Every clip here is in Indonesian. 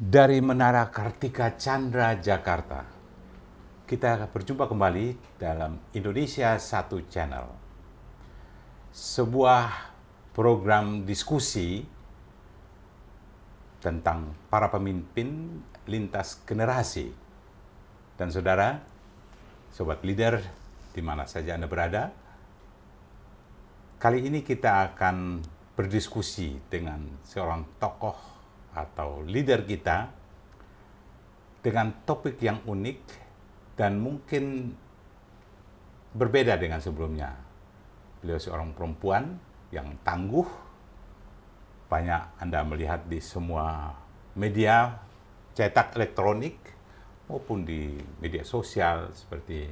Dari Menara Kartika Chandra, Jakarta, kita berjumpa kembali dalam Indonesia Satu Channel. Sebuah program diskusi tentang para pemimpin lintas generasi. Dan saudara, sobat leader, di mana saja Anda berada, kali ini kita akan berdiskusi dengan seorang tokoh atau leader kita dengan topik yang unik dan mungkin berbeda dengan sebelumnya. Beliau seorang perempuan yang tangguh, banyak Anda melihat di semua media cetak elektronik maupun di media sosial seperti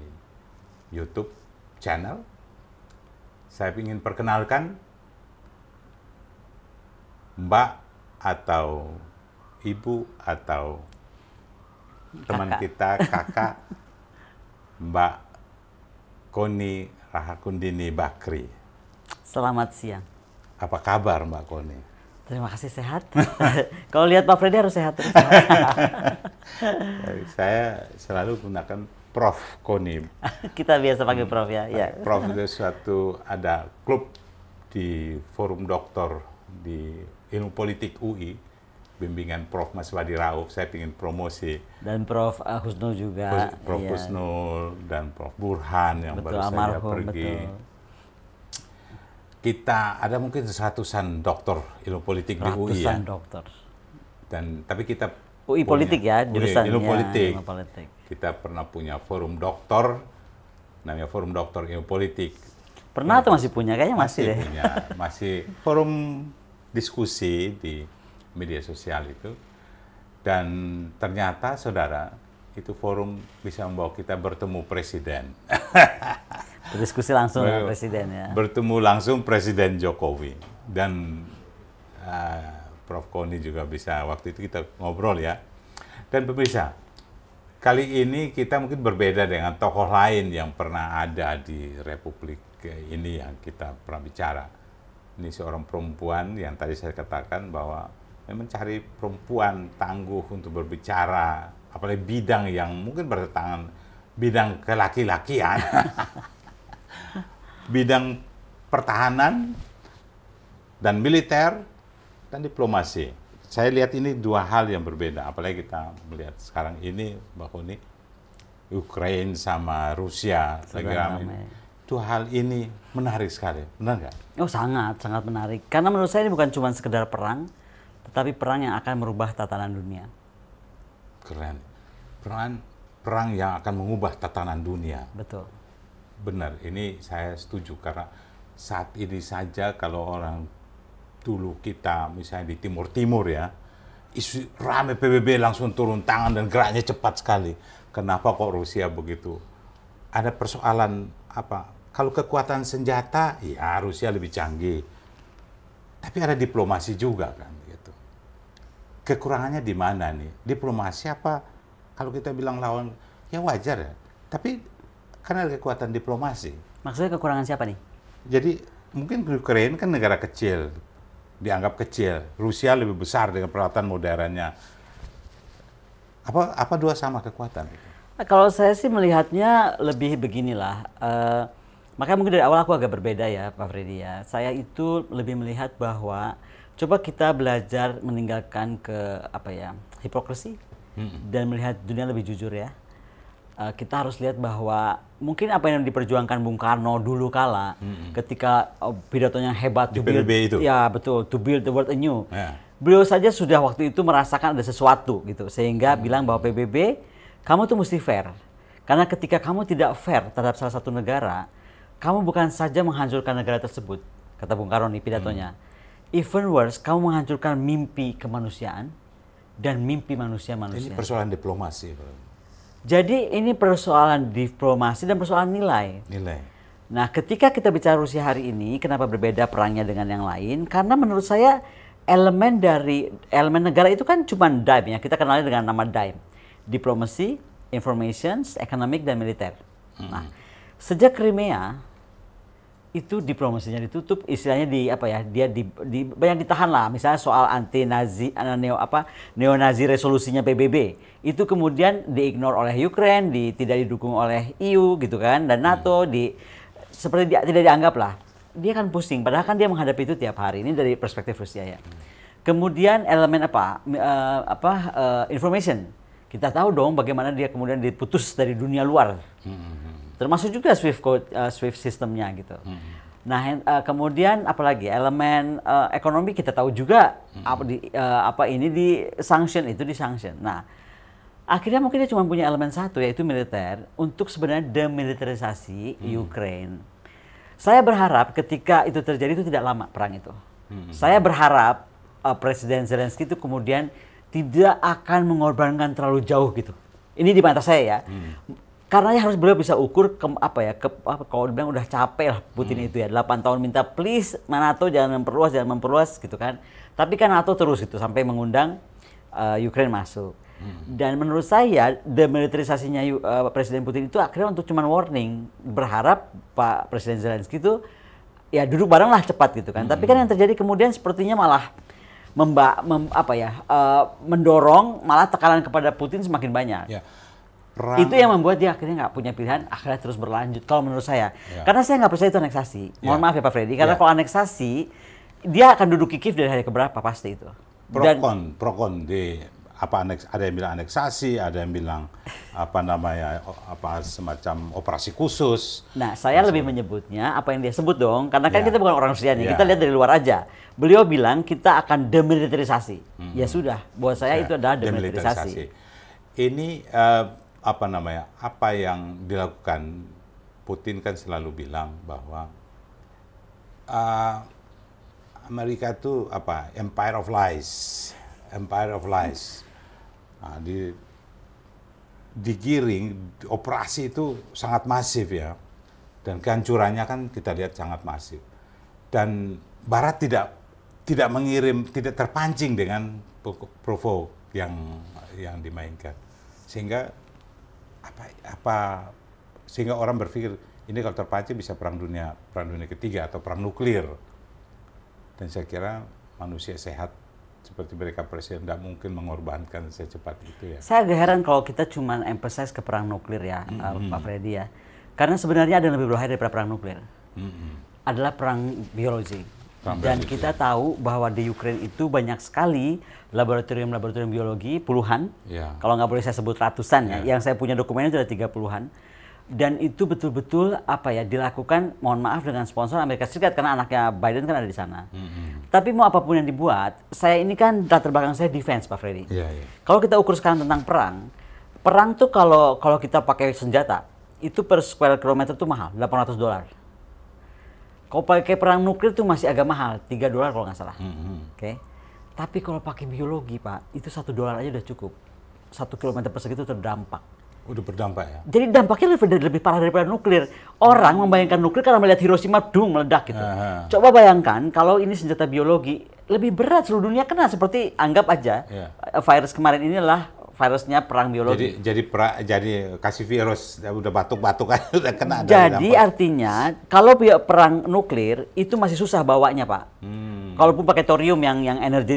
YouTube channel. Saya ingin perkenalkan Mbak atau ibu atau teman kita, kakak, Mbak Koni Rahakundini Bakri. Selamat siang. Apa kabar Mbak Koni? Terima kasih, sehat. Kalau lihat Pak Freddy harus sehat terus. Saya selalu gunakan Prof Koni. Kita biasa panggil Prof ya. Prof itu ada klub di Forum Doktor di Ilmu Politik UI, bimbingan Prof Mas Wadi Rauf. Saya ingin promosi. Dan Prof Husnul juga. Prof Husnul dan Prof Burhan yang betul, baru saja pergi. Betul. Kita ada mungkin ratusan doktor ilmu politik di UI ya. Ratusan dokter. Tapi kita UI politik ya, jurusan ilmu politik. Ilmu politik. Kita pernah punya forum doktor, namanya Forum Doktor Ilmu Politik. Pernah atau masih punya? Kayaknya masih deh. Punya, masih forum diskusi di media sosial itu. Dan ternyata saudara, itu forum bisa membawa kita bertemu presiden. Berdiskusi langsung dengan presiden ya. Bertemu langsung Presiden Jokowi. Dan Prof Koni juga bisa, waktu itu kita ngobrol ya. Dan pemirsa, kali ini kita mungkin berbeda dengan tokoh lain yang pernah ada di Republik ini yang kita pernah bicara. Ini seorang perempuan yang tadi saya katakan bahwa mencari perempuan tangguh untuk berbicara, apalagi bidang yang mungkin bertentangan, bidang kelaki-lakian, bidang pertahanan dan militer dan diplomasi. Saya lihat ini dua hal yang berbeda, apalagi kita melihat sekarang ini bahwa ini Ukraina sama Rusia lagi ramai. Dua hal ini menarik sekali, benar nggak? Oh sangat menarik. Karena menurut saya ini bukan cuma sekedar perang, tetapi perang yang akan merubah tatanan dunia. Keren. Perang yang akan mengubah tatanan dunia. Betul. Benar, ini saya setuju karena saat ini saja kalau orang dulu kita misalnya di Timur ya, isu rame PBB langsung turun tangan dan geraknya cepat sekali. Kenapa kok Rusia begitu? Ada persoalan apa? Kalau kekuatan senjata, ya Rusia lebih canggih. Tapi ada diplomasi juga kan, gitu. Kekurangannya di mana nih? Diplomasi apa? Kalau kita bilang lawan, ya wajar ya. Tapi karena ada kekuatan diplomasi. Maksudnya kekurangan siapa nih? Jadi mungkin Ukraina kan negara kecil, dianggap kecil. Rusia lebih besar dengan peralatan modernnya. Apa dua sama kekuatan? Kalau saya sih melihatnya lebih beginilah. Makanya mungkin dari awal aku agak berbeda ya Pak Freddy ya. Saya itu lebih melihat bahwa coba kita belajar meninggalkan hipokrisi dan melihat dunia lebih jujur ya. Kita harus lihat bahwa mungkin apa yang diperjuangkan Bung Karno dulu kala ketika pidatonya hebat di PBB itu. Ya betul, to build the world anew. Yeah. Beliau saja sudah waktu itu merasakan ada sesuatu gitu sehingga bilang bahwa PBB kamu tuh mesti fair. Karena ketika kamu tidak fair terhadap salah satu negara, kamu bukan saja menghancurkan negara tersebut, kata Bung Karno di pidatonya. Even worse, kamu menghancurkan mimpi kemanusiaan dan mimpi manusia-manusia. Ini persoalan diplomasi. Jadi ini persoalan diplomasi dan persoalan nilai. Nah, ketika kita bicara Rusia hari ini, kenapa berbeda perangnya dengan yang lain? Karena menurut saya elemen negara itu kan cuma DIME ya. Kita kenalnya dengan nama DIME. Diplomasi, information, economic, dan militer. Nah, sejak Crimea, itu diplomasinya ditutup, istilahnya di apa ya, dia di banyak ditahan lah, misalnya soal anti Nazi, neo Nazi resolusinya PBB itu kemudian diignore oleh Ukraine, tidak didukung oleh EU gitu kan, dan NATO seperti tidak dianggap lah. Dia kan pusing, padahal kan dia menghadapi itu tiap hari. Ini dari perspektif Rusia ya. Kemudian elemen information, kita tahu dong bagaimana dia kemudian diputus dari dunia luar. Termasuk juga Swift sistemnya gitu. Nah, kemudian apalagi elemen ekonomi kita tahu juga ini di sanction. Nah, akhirnya mungkin dia cuma punya elemen satu, yaitu militer untuk sebenarnya demilitarisasi Ukraine. Saya berharap ketika itu terjadi itu tidak lama perang itu. Saya berharap Presiden Zelensky itu kemudian tidak akan mengorbankan terlalu jauh gitu. Ini di mata saya ya. Karena harus beliau bisa ukur kalau dibilang udah capek lah Putin itu ya, 8 tahun minta please NATO jangan memperluas gitu kan. Tapi kan NATO terus gitu sampai mengundang Ukraine masuk. Dan menurut saya demilitarisasinya Presiden Putin itu akhirnya untuk cuman warning, berharap Pak Presiden Zelensky itu ya duduk bareng lah cepat gitu kan. Tapi kan yang terjadi kemudian sepertinya malah mendorong malah tekanan kepada Putin semakin banyak. Ya. Itu yang membuat dia akhirnya nggak punya pilihan, akhirnya terus berlanjut kalau menurut saya. Ya. Karena saya nggak percaya itu aneksasi. Mohon maaf ya Pak Freddy, karena kalau aneksasi dia akan duduk kikif dari hari keberapa pasti itu. Pro kon ada yang bilang aneksasi, ada yang bilang semacam operasi khusus. Nah, saya lebih menyebutnya apa yang dia sebut dong, karena kan kita bukan orang Rusia nih, kita lihat dari luar aja. Beliau bilang kita akan demilitarisasi. Ya sudah, buat saya itu adalah demilitarisasi. Ini apa yang dilakukan Putin kan selalu bilang bahwa Amerika itu empire of lies. Nah, digiring operasi itu sangat masif ya, dan kehancurannya kan kita lihat sangat masif, dan Barat tidak terpancing dengan provo yang dimainkan, sehingga sehingga orang berpikir ini kalau terpancing bisa perang dunia ketiga atau perang nuklir, dan saya kira manusia sehat seperti mereka presiden tidak mungkin mengorbankan secepat itu ya. Saya agak heran kalau kita cuma emphasize ke perang nuklir ya, Pak Freddy ya. Karena sebenarnya ada yang lebih berbahaya daripada perang nuklir. Adalah perang biologi. Dan kita tahu bahwa di Ukraine itu banyak sekali laboratorium biologi, puluhan. Kalau nggak boleh saya sebut ratusan ya. Yang saya punya dokumennya itu ada 30-an. Dan itu betul-betul dilakukan, mohon maaf, dengan sponsor Amerika Serikat karena anaknya Biden kan ada di sana. Tapi mau apapun yang dibuat, saya ini kan latar belakang saya defense, Pak Freddy. Kalau kita ukur sekarang tentang perang tuh kalau kita pakai senjata itu per square kilometer tuh mahal, $800. Kalau pakai perang nuklir tuh masih agak mahal, $3 kalau nggak salah. Oke. Tapi kalau pakai biologi, Pak, itu $1 aja udah cukup. 1 kilometer persegi itu terdampak. Udah berdampak ya? Jadi dampaknya lebih parah daripada nuklir. Orang membayangkan nuklir karena melihat Hiroshima meledak gitu. Coba bayangkan kalau ini senjata biologi, lebih berat, seluruh dunia kena. Seperti anggap aja virus kemarin inilah virusnya perang biologi. Jadi kasih virus udah batuk-batuk kan udah kena. Jadi artinya kalau perang nuklir itu masih susah bawanya, Pak. Kalaupun pakai thorium yang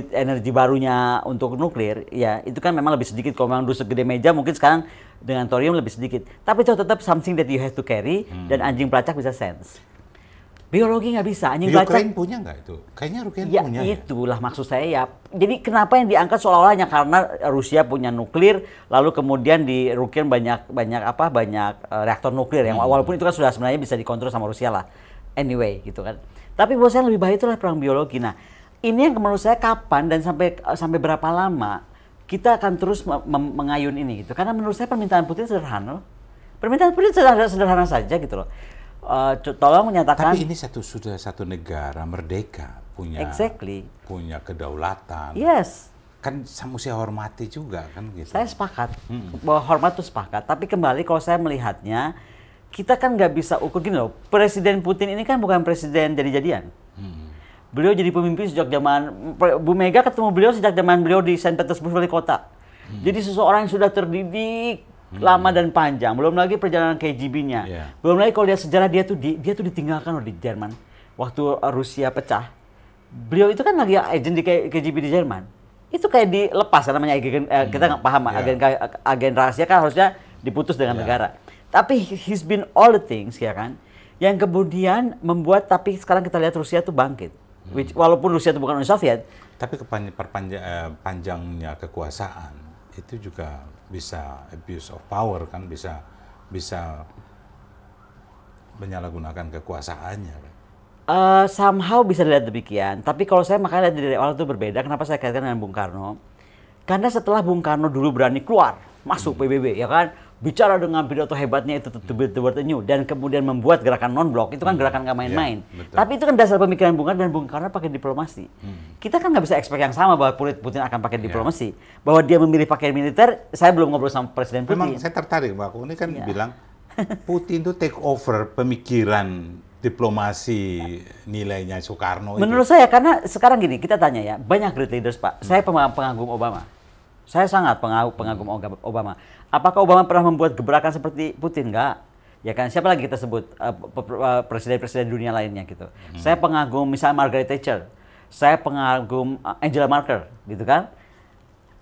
energi barunya untuk nuklir, ya itu kan memang lebih sedikit. Kalau memang dulu segede meja, mungkin sekarang dengan thorium lebih sedikit. Tapi itu tetap something that you have to carry, dan anjing pelacak bisa sense. Biologi nggak bisa, anjing pelacak. Ukraine punya nggak itu? Kayaknya Ukraine punya. Itulah maksud saya ya. Jadi kenapa yang diangkat seolah-olah hanya karena Rusia punya nuklir, lalu kemudian di Ukraine banyak reaktor nuklir yang walaupun itu kan sudah sebenarnya bisa dikontrol sama Rusia lah. Anyway, gitu kan. Tapi buat saya lebih baik itulah perang biologi. Nah, ini yang menurut saya kapan dan sampai berapa lama kita akan terus mengayun ini gitu. Karena menurut saya permintaan Putin sederhana. Permintaan Putin sederhana saja gitu loh. Tolong menyatakan. Tapi ini sudah satu negara merdeka, punya kedaulatan. Yes. Kan mesti hormati juga kan gitu. Saya sepakat bahwa hormat itu sepakat. Tapi kembali kalau saya melihatnya, kita kan nggak bisa ukur gini loh. Presiden Putin ini kan bukan presiden jadi-jadian. Beliau jadi pemimpin sejak zaman Bu Mega ketemu beliau sejak zaman beliau di Saint Petersburg wali kota. Jadi seseorang yang sudah terdidik, lama dan panjang. Belum lagi perjalanan KGB-nya. Belum lagi kalau lihat sejarah dia tuh ditinggalkan loh di Jerman waktu Rusia pecah. Beliau itu kan lagi agen di KGB di Jerman. Itu kayak dilepas namanya agen, kita nggak paham agen rahasia kan harusnya diputus dengan negara. Tapi he's been all the things ya kan, yang kemudian membuat tapi sekarang kita lihat Rusia tuh bangkit. Walaupun Rusia itu bukan Uni Soviet, tapi panjangnya kekuasaan itu juga bisa abuse of power kan, bisa menyalahgunakan kekuasaannya. Somehow bisa dilihat demikian. Tapi kalau saya makanya dari awal itu berbeda. Kenapa saya kaitkan dengan Bung Karno? Karena setelah Bung Karno dulu berani keluar masuk PBB, ya kan, bicara dengan pidato hebatnya itu to build the world anew, dan kemudian membuat gerakan non-blok, itu kan gerakan nggak main-main. Tapi itu kan dasar pemikiran Bung Karno, dan Bung Karno pakai diplomasi. Kita kan nggak bisa expect yang sama bahwa Putin akan pakai diplomasi. Bahwa dia memilih pakai militer, saya belum ngobrol sama Presiden Putin. Memang saya tertarik, Mbak. Ini kan bilang Putin itu take over pemikiran diplomasi nilainya Soekarno. Menurut saya, karena sekarang gini, kita tanya ya, banyak great leaders, Pak. Saya pengagum Obama. Saya sangat pengagum Obama. Apakah Obama pernah membuat gebrakan seperti Putin? Enggak. Ya kan, siapa lagi kita sebut presiden-presiden dunia lainnya gitu. Saya pengagum misalnya Margaret Thatcher. Saya pengagum Angela Merkel, gitu kan.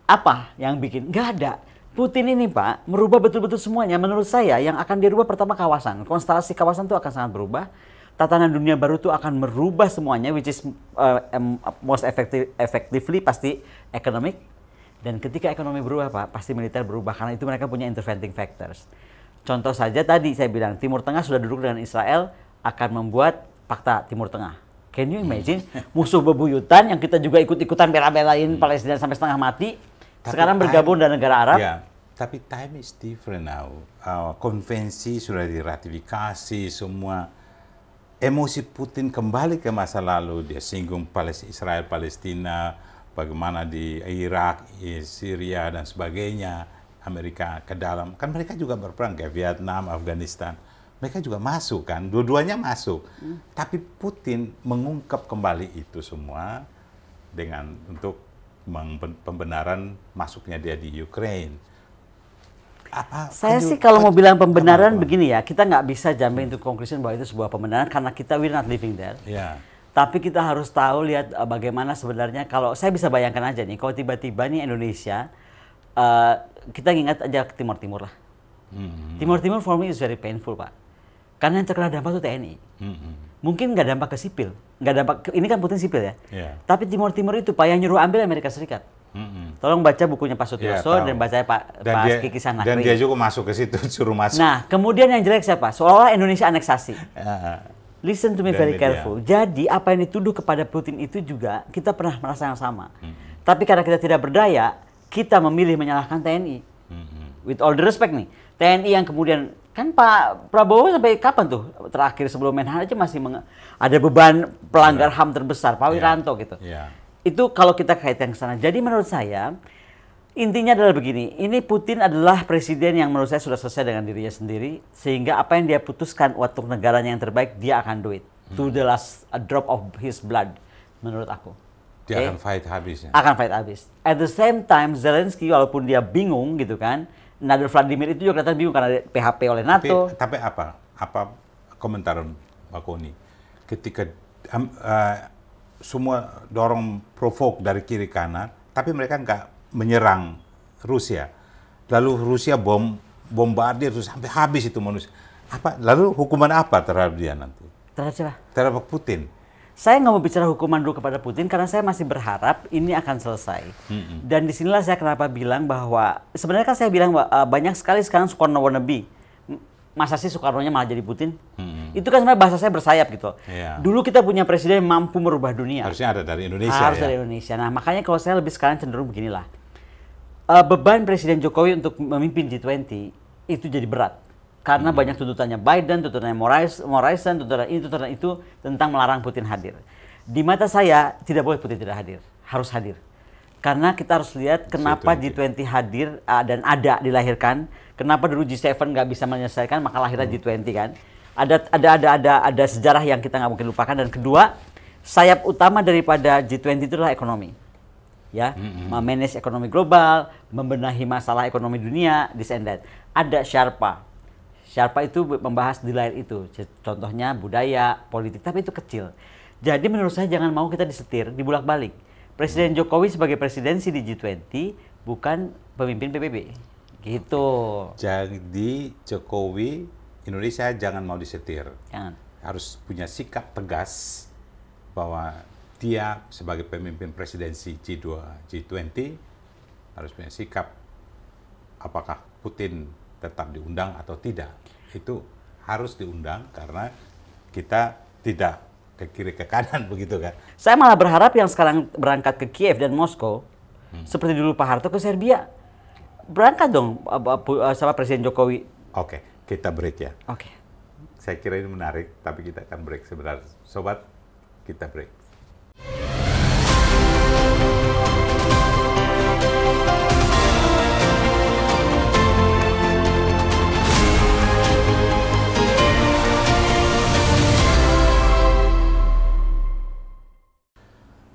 Apa yang bikin? Enggak ada. Putin ini, Pak, merubah betul-betul semuanya. Menurut saya, yang akan dirubah pertama kawasan. Konstelasi kawasan itu akan sangat berubah. Tatanan dunia baru itu akan merubah semuanya, which is most effectively pasti economic. Dan ketika ekonomi berubah, Pak, pasti militer berubah, karena itu mereka punya interventing factors. Contoh saja tadi saya bilang, Timur Tengah sudah duduk dengan Israel, akan membuat fakta Timur Tengah. Can you imagine? Musuh bebuyutan yang kita juga ikut-ikutan bela-belain Palestina sampai setengah mati, tapi sekarang bergabung dengan negara Arab. Ya, tapi time is different now. Konvensi sudah diratifikasi semua. Emosi Putin kembali ke masa lalu, dia singgung Israel, Palestina, bagaimana di Irak, Syria dan sebagainya, Amerika ke dalam. Kan mereka juga berperang kayak Vietnam, Afghanistan. Mereka juga masuk kan, dua-duanya masuk. Tapi Putin mengungkap kembali itu semua dengan untuk pembenaran masuknya dia di Ukraine. Saya sih kalau mau bilang pembenaran begini ya, kita nggak bisa jamin untuk conclusion bahwa itu sebuah pembenaran karena we're not living there. Tapi kita harus tahu, lihat bagaimana sebenarnya, kalau saya bisa bayangkan aja nih, kalau tiba-tiba nih Indonesia, kita ingat aja ke Timur-Timur lah. Timur-Timur for me is very painful, Pak. Karena yang terkena dampak itu TNI. Mungkin nggak dampak ke sipil, nggak dampak, ini kan Putin sipil ya. Tapi Timur-Timur itu, Pak, yang nyuruh ambil Amerika Serikat. Tolong baca bukunya Pak Sutioso dan baca Pak Kiki Sanakri. Dan dia juga masuk ke situ, suruh masuk. Nah, kemudian yang jelek siapa? Seolah-olah Indonesia aneksasi. Listen to me very careful. Jadi apa yang dituduh kepada Putin itu juga kita pernah merasa yang sama. Tapi karena kita tidak berdaya, kita memilih menyalahkan TNI. With all the respect nih, TNI yang kemudian, kan Pak Prabowo sampai kapan tuh terakhir sebelum Menhan aja masih ada beban pelanggar HAM terbesar, Pak Wiranto gitu. Itu kalau kita kaitkan ke sana. Jadi menurut saya, intinya adalah begini, ini Putin adalah presiden yang menurut saya sudah selesai dengan dirinya sendiri, sehingga apa yang dia putuskan untuk negaranya yang terbaik, dia akan do it. To the last drop of his blood, menurut aku. Dia akan fight habis ya? Akan fight habis. At the same time, Zelensky walaupun dia bingung gitu kan, Nader Vladimir itu juga kelihatan bingung karena PHP oleh NATO. Tapi apa komentar Mbak Koni? Ketika semua dorong provoke dari kiri kanan, tapi mereka nggak menyerang Rusia. Lalu Rusia bombardir terus sampai habis itu manusia. Lalu hukuman apa terhadap dia nanti? Terhadap siapa? Terhadap Putin. Saya nggak mau bicara hukuman dulu kepada Putin karena saya masih berharap ini akan selesai. Dan disinilah saya kenapa bilang bahwa sebenarnya kan saya bilang banyak sekali sekarang Soekarno wannabe. Masa sih Soekarno-nya malah jadi Putin? Itu kan sebenarnya bahasa saya bersayap gitu. Dulu kita punya presiden yang mampu merubah dunia. Harusnya ada dari Indonesia. Harus dari Indonesia. Nah makanya kalau saya lebih sekarang cenderung beginilah. Beban Presiden Jokowi untuk memimpin G20 itu jadi berat. Karena banyak tuntutannya Biden, tuntutannya Morrison, tuntutan itu tentang melarang Putin hadir. Di mata saya tidak boleh Putin tidak hadir, harus hadir. Karena kita harus lihat kenapa G20 hadir dan dilahirkan. Kenapa dulu G7 nggak bisa menyelesaikan, maka lahirnya G20 kan. Ada sejarah yang kita nggak mungkin lupakan. Dan kedua, sayap utama daripada G20 itu adalah ekonomi. ya, memanage ekonomi global, membenahi masalah ekonomi dunia, this and that. Ada Sherpa. Sherpa itu membahas di layer itu, contohnya budaya, politik, tapi itu kecil. Jadi menurut saya jangan mau kita disetir, dibulak-balik. Presiden Jokowi sebagai presidensi di G20 bukan pemimpin PBB. Gitu. Jadi Jokowi, Indonesia jangan mau disetir. Jangan. Harus punya sikap tegas bahwa dia sebagai pemimpin presidensi G20 harus punya sikap apakah Putin tetap diundang atau tidak. Itu harus diundang karena kita tidak ke kiri ke kanan begitu kan. Saya malah berharap yang sekarang berangkat ke Kiev dan Moskow seperti dulu Pak Harto ke Serbia. Berangkat dong sama Presiden Jokowi. Oke, kita break ya. Oke. Saya kira ini menarik, tapi kita akan break sebentar. Sobat, kita break.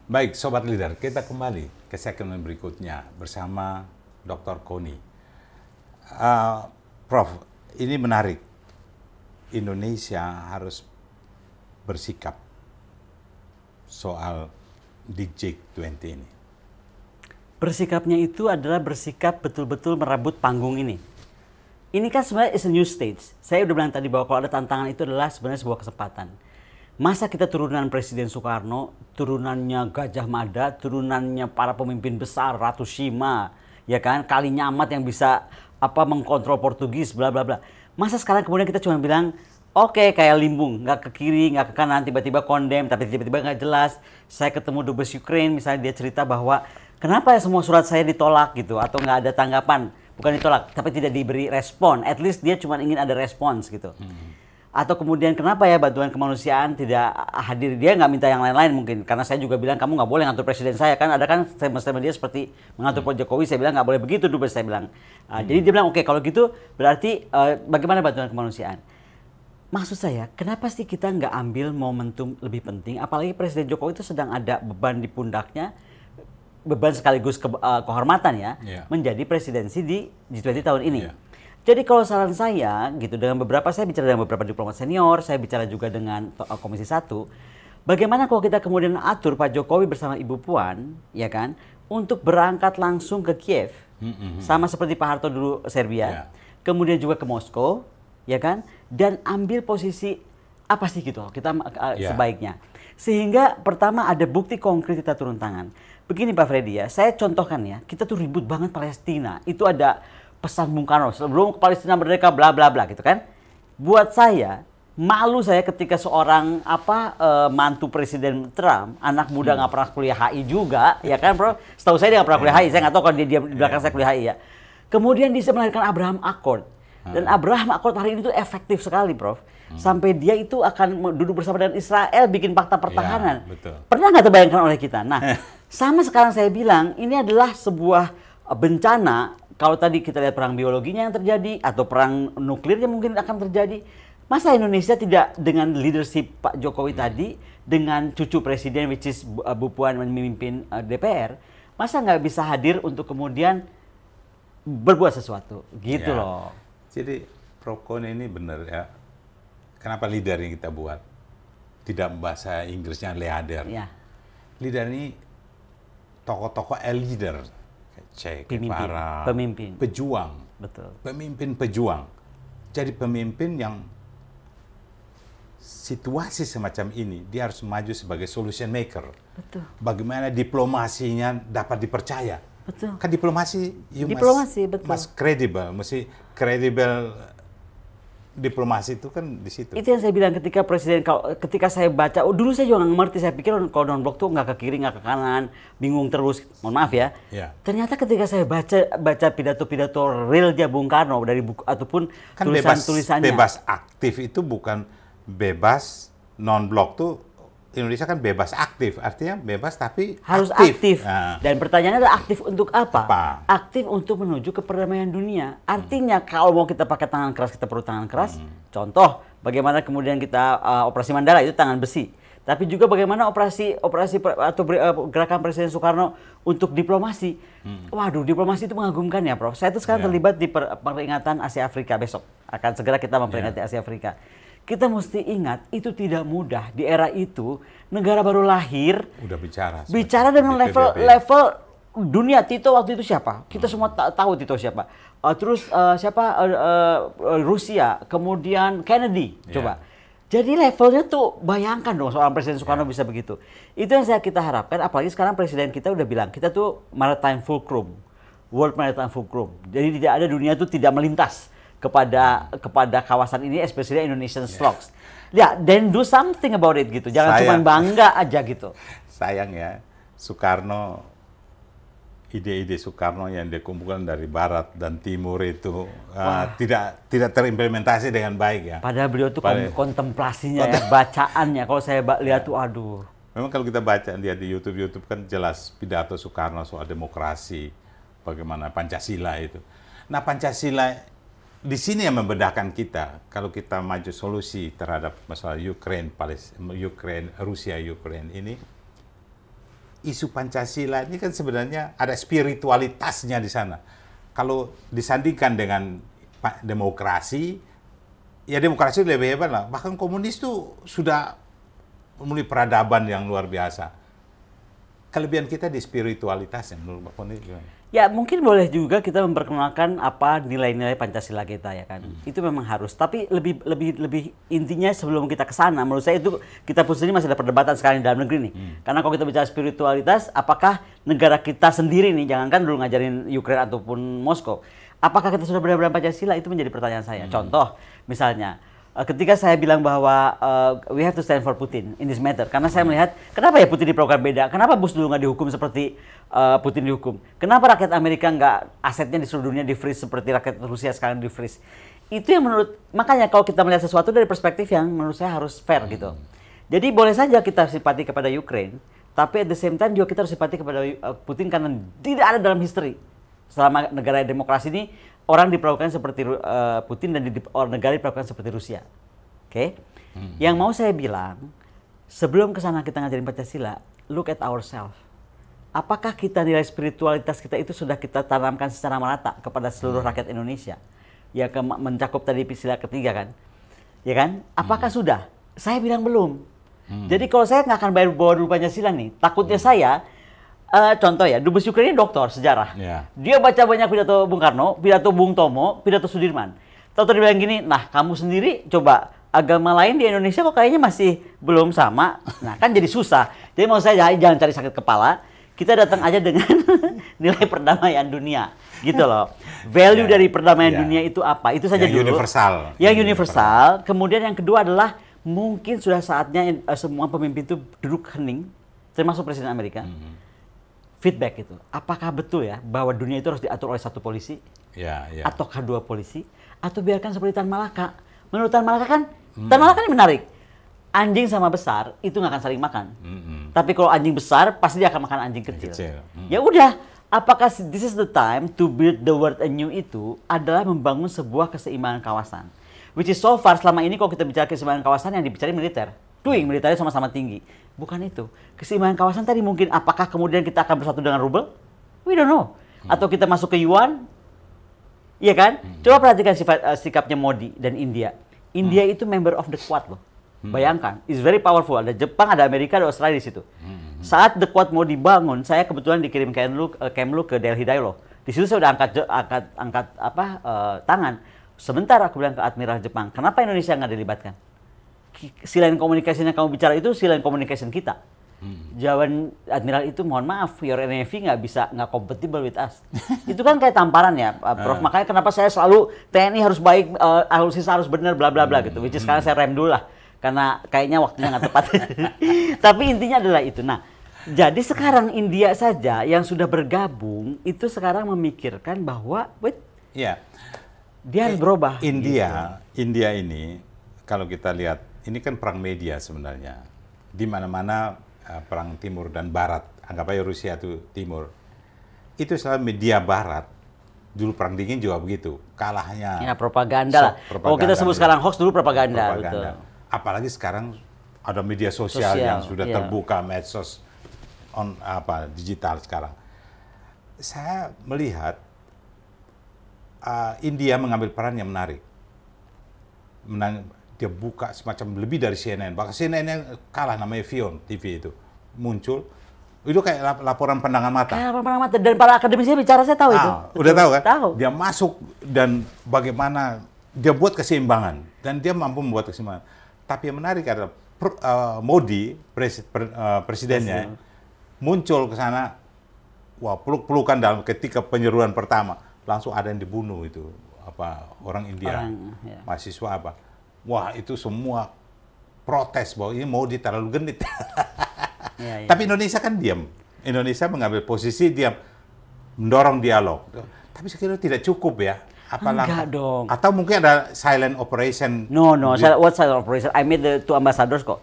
Baik, Sobat Leader, kita kembali ke segmen berikutnya bersama Dr. Koni. Prof, ini menarik. Indonesia harus bersikap soal di G20 ini. Bersikapnya itu adalah bersikap betul-betul merebut panggung ini. Ini kan sebenarnya is a new stage. Saya udah bilang tadi bahwa kalau ada tantangan itu adalah sebenarnya sebuah kesempatan. Masa kita turunan Presiden Soekarno, turunannya Gajah Mada, turunannya para pemimpin besar, Ratu Shima, ya kan, Kali Nyamat yang bisa mengkontrol Portugis, bla bla bla. Masa sekarang kemudian kita cuma bilang, oke, kayak Limbung, nggak ke kiri, nggak ke kanan, tiba-tiba kondem, tapi tiba-tiba nggak jelas. Saya ketemu Dubes Ukraine, misalnya dia cerita bahwa kenapa ya semua surat saya ditolak gitu, atau nggak ada tanggapan, bukan ditolak, tapi tidak diberi respon. At least dia cuma ingin ada respons gitu. Atau kemudian kenapa ya bantuan kemanusiaan tidak hadir, dia nggak minta yang lain-lain mungkin. Karena saya juga bilang kamu nggak boleh ngatur presiden saya, kan ada kan statement dia seperti mengatur Pak Jokowi, saya bilang nggak boleh begitu Dubes, saya bilang. Jadi dia bilang oke, kalau gitu berarti bagaimana bantuan kemanusiaan? Maksud saya, kenapa sih kita nggak ambil momentum lebih penting, apalagi Presiden Jokowi itu sedang ada beban di pundaknya, beban sekaligus kehormatan ya, menjadi presidensi di G20 tahun ini. Jadi kalau saran saya gitu, saya bicara dengan beberapa diplomat senior, saya bicara juga dengan Komisi 1, bagaimana kalau kita kemudian atur Pak Jokowi bersama Ibu Puan, ya kan, untuk berangkat langsung ke Kiev, sama seperti Pak Harto dulu Serbia, kemudian juga ke Moskow, ya kan, dan ambil posisi apa sih gitu kita sebaiknya. Sehingga pertama ada bukti konkret kita turun tangan. Begini Pak Freddy ya, saya contohkan ya, kita tuh ribut banget Palestina, itu ada pesan Bung Karno sebelum Palestina merdeka bla bla bla gitu kan. Buat saya malu saya ketika seorang mantu Presiden Trump, anak muda nggak pernah kuliah HI juga, ya kan Bro? Setahu saya dia nggak pernah kuliah HI, saya nggak tahu kalau dia di belakang saya kuliah HI ya. Kemudian dia melahirkan Abraham Accord. Dan Abraham Accord hari ini tuh efektif sekali Prof. Sampai dia itu akan duduk bersama dengan Israel bikin fakta pertahanan. Pernah nggak terbayangkan oleh kita? Nah, sama sekarang saya bilang ini adalah sebuah bencana. Kalau tadi kita lihat perang biologinya yang terjadi atau perang nuklirnya mungkin akan terjadi, masa Indonesia tidak dengan leadership Pak Jokowi tadi, dengan cucu presiden which is Bu Puan memimpin DPR, masa nggak bisa hadir untuk kemudian berbuat sesuatu gitu loh. Jadi Prof Koni ini benar ya. Kenapa leader yang kita buat tidak bahasa Inggrisnya leader? Leader ini tokoh-tokoh leader. Pemimpin, pejuang, betul. Pemimpin pejuang. Jadi pemimpin yang situasi semacam ini dia harus maju sebagai solution maker. Betul. Bagaimana diplomasinya dapat dipercaya? Betul. Kan diplomasi, must kredibel, mesti kredibel. Diplomasi itu kan di situ. Itu yang saya bilang ketika saya baca, dulu saya juga nggak ngerti, saya pikir kalau non-blok tuh nggak ke kiri, nggak ke kanan, bingung terus, mohon maaf ya. Ternyata ketika saya baca pidato-pidato realnya Bung Karno dari buku ataupun kan tulisan-tulisannya. Bebas aktif itu bukan bebas, non-blok tuh Indonesia kan bebas aktif, artinya bebas tapi harus aktif. Dan pertanyaannya adalah aktif untuk apa? Aktif untuk menuju ke perdamaian dunia. Artinya kalau mau kita pakai tangan keras, kita perlu tangan keras. Contoh, bagaimana kemudian kita operasi Mandala itu tangan besi. tapi juga bagaimana gerakan Presiden Soekarno untuk diplomasi. Waduh, diplomasi itu mengagumkan ya, Prof. Saya tuh sekarang terlibat di peringatan Asia Afrika besok. Akan segera kita memperingati Asia Afrika. Kita mesti ingat, itu tidak mudah. Di era itu, negara baru lahir, udah bicara dengan level dunia. Tito waktu itu siapa? Kita semua tahu Tito siapa. Rusia, kemudian Kennedy, coba. Jadi levelnya tuh bayangkan dong seorang Presiden Soekarno bisa begitu. Itu yang kita harapkan, apalagi sekarang Presiden kita udah bilang, kita tuh Maritime Fulcrum, World Maritime Fulcrum. Jadi tidak ada dunia tuh tidak melintas kepada kawasan ini, especially Indonesian Slots. Ya, then do something about it gitu. Jangan cuma bangga aja gitu. Sayang ya, Soekarno, ide-ide Soekarno yang dikumpulkan dari Barat dan Timur itu tidak terimplementasi dengan baik ya. Padahal beliau tuh kontemplasinya, ya, bacaannya. Kalau saya lihat tuh, aduh. Memang kalau kita baca dia di YouTube kan jelas pidato Soekarno soal demokrasi, bagaimana Pancasila itu. Nah, Pancasila di sini yang membedakan kita. Kalau kita maju solusi terhadap masalah Rusia Ukraine ini, isu Pancasila ini kan sebenarnya ada spiritualitasnya di sana. Kalau disandingkan dengan demokrasi, ya demokrasi lebih hebat lah. Bahkan komunis tuh sudah memiliki peradaban yang luar biasa. Kelebihan kita di spiritualitasnya, menurut Pak Poni gimana? Ya mungkin boleh juga kita memperkenalkan apa nilai-nilai Pancasila kita ya kan. Itu memang harus. Tapi lebih intinya sebelum kita ke sana, menurut saya itu kita pun sendiri masih ada perdebatan sekarang di dalam negeri nih. Karena kalau kita bicara spiritualitas, apakah negara kita sendiri nih, jangankan dulu ngajarin Ukraine ataupun Moskow, apakah kita sudah benar-benar Pancasila, itu menjadi pertanyaan saya. Contoh, misalnya, ketika saya bilang bahwa we have to stand for Putin in this matter, karena saya melihat kenapa ya Putin diperlakukan beda, kenapa Bush dulu nggak dihukum seperti Putin dihukum, kenapa rakyat Amerika nggak asetnya di seluruh dunia di freeze seperti rakyat Rusia sekarang di freeze. Itu yang makanya kalau kita melihat sesuatu dari perspektif yang menurut saya harus fair gitu. Jadi boleh saja kita simpati kepada Ukraine, tapi at the same time juga kita harus simpati kepada Putin karena tidak ada dalam history selama negara demokrasi ini orang diperlakukan seperti Putin dan negara diperlakukan seperti Rusia. Oke? Yang mau saya bilang, sebelum kesana kita ngajarin Pancasila, look at ourselves. Apakah kita nilai spiritualitas kita itu sudah kita tanamkan secara merata kepada seluruh rakyat Indonesia? Ya mencakup tadi sila ketiga kan? Ya kan? Apakah sudah? Saya bilang belum. Jadi kalau saya nggak akan bawa dulu Pancasila nih, takutnya saya contoh ya, Dubes Ukraina doktor sejarah. Dia baca banyak pidato Bung Karno, pidato Bung Tomo, pidato Sudirman. Tahu-tahu dia bilang gini, nah kamu sendiri coba agama lain di Indonesia kok kayaknya masih belum sama. Nah kan jadi susah. Jadi mau saya jangan cari sakit kepala, kita datang aja dengan nilai perdamaian dunia. Gitu loh. Value dari perdamaian dunia itu apa? Itu saja yang dulu. Universal. Yang universal. Kemudian yang kedua adalah mungkin sudah saatnya semua pemimpin itu duduk hening, termasuk Presiden Amerika. Feedback itu, apakah betul ya bahwa dunia itu harus diatur oleh satu polisi, ataukah dua polisi, atau biarkan seperti Tan Malaka. Menurut Tan Malaka kan, Tan Malaka ini menarik. Anjing sama besar itu nggak akan saling makan. Tapi kalau anjing besar pasti dia akan makan anjing kecil. Ya udah, apakah this is the time to build the world anew itu adalah membangun sebuah keseimbangan kawasan. Which is so far selama ini kalau kita bicara keseimbangan kawasan yang dibicarain militer. Militernya sama-sama tinggi. Bukan itu. Keseimbangan kawasan tadi mungkin apakah kemudian kita akan bersatu dengan rubel? We don't know. Atau kita masuk ke yuan? Iya kan? Coba perhatikan sikapnya Modi dan India. India itu member of the Quad loh. Bayangkan, it's very powerful. Ada Jepang, ada Amerika, ada Australia di situ. Saat the Quad mau dibangun, saya kebetulan dikirim Kemlu ke Delhi Dialog. Di situ saya udah angkat tangan. Sebentar aku bilang ke Admiral Jepang, kenapa Indonesia nggak dilibatkan? Silain communication yang kamu bicara itu silain communication kita. Jawaban Admiral itu, mohon maaf, your Navy nggak compatible with us. Itu kan kayak tamparan ya, Prof. Makanya kenapa saya selalu TNI harus baik, alutsista harus benar, bla bla bla gitu. Which is sekarang saya rem dulu lah, karena kayaknya waktunya nggak tepat. Tapi intinya adalah itu. Nah, jadi sekarang India saja yang sudah bergabung itu sekarang memikirkan bahwa, dia harus berubah. India ini kalau kita lihat, ini kan perang media sebenarnya. Di mana-mana perang timur dan barat, anggap aja Rusia itu timur. Itu selalu media barat. Dulu perang dingin juga begitu. Kalahnya. Ya propaganda lah. Kalau kita sebut sekarang hoax, dulu propaganda. Betul. Apalagi sekarang ada media sosial yang sudah iya. terbuka, medsos digital sekarang. Saya melihat India mengambil peran yang menarik. Dia buka semacam lebih dari CNN. Bahkan CNN yang kalah, namanya Vion TV itu muncul. Itu kayak laporan pandangan mata. Kayak laporan pandangan mata. Dan para akademisi bicara, saya tahu itu. Udah tahu kan? Tahu. Dia masuk dan bagaimana dia buat keseimbangan. Dan dia mampu membuat keseimbangan. Tapi yang menarik adalah Modi, presidennya, muncul ke sana, wah, peluk-pelukan dalam ketika penyeruan pertama. Langsung ada yang dibunuh itu, orang India, mahasiswa apa. Wah, itu semua protes bahwa ini Modi terlalu genit. Tapi Indonesia kan diam. Indonesia mengambil posisi diam, mendorong dialog. Tapi saya kira tidak cukup ya. Enggak dong. Atau mungkin ada silent operation. No. What silent operation? I made the two ambassadors kok.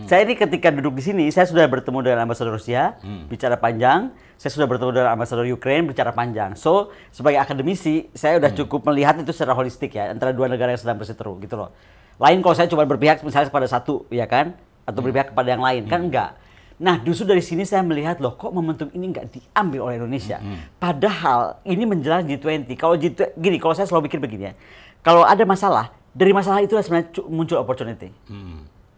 Saya ini ketika duduk di sini, saya sudah bertemu dengan ambasador Rusia, bicara panjang. Saya sudah bertemu dengan ambasador Ukraine, bicara panjang. So, sebagai akademisi, saya sudah cukup melihat itu secara holistik ya, antara dua negara yang sedang berseteru, gitu loh. Lain kalau saya cuma berpihak misalnya kepada satu, ya kan? Atau berpihak kepada yang lain, kan enggak. Nah, justru dari sini saya melihat, loh, kok momentum ini nggak diambil oleh Indonesia? Padahal ini menjelang G20. Kalau saya selalu pikir begini ya, kalau ada masalah, dari masalah itulah sebenarnya muncul opportunity.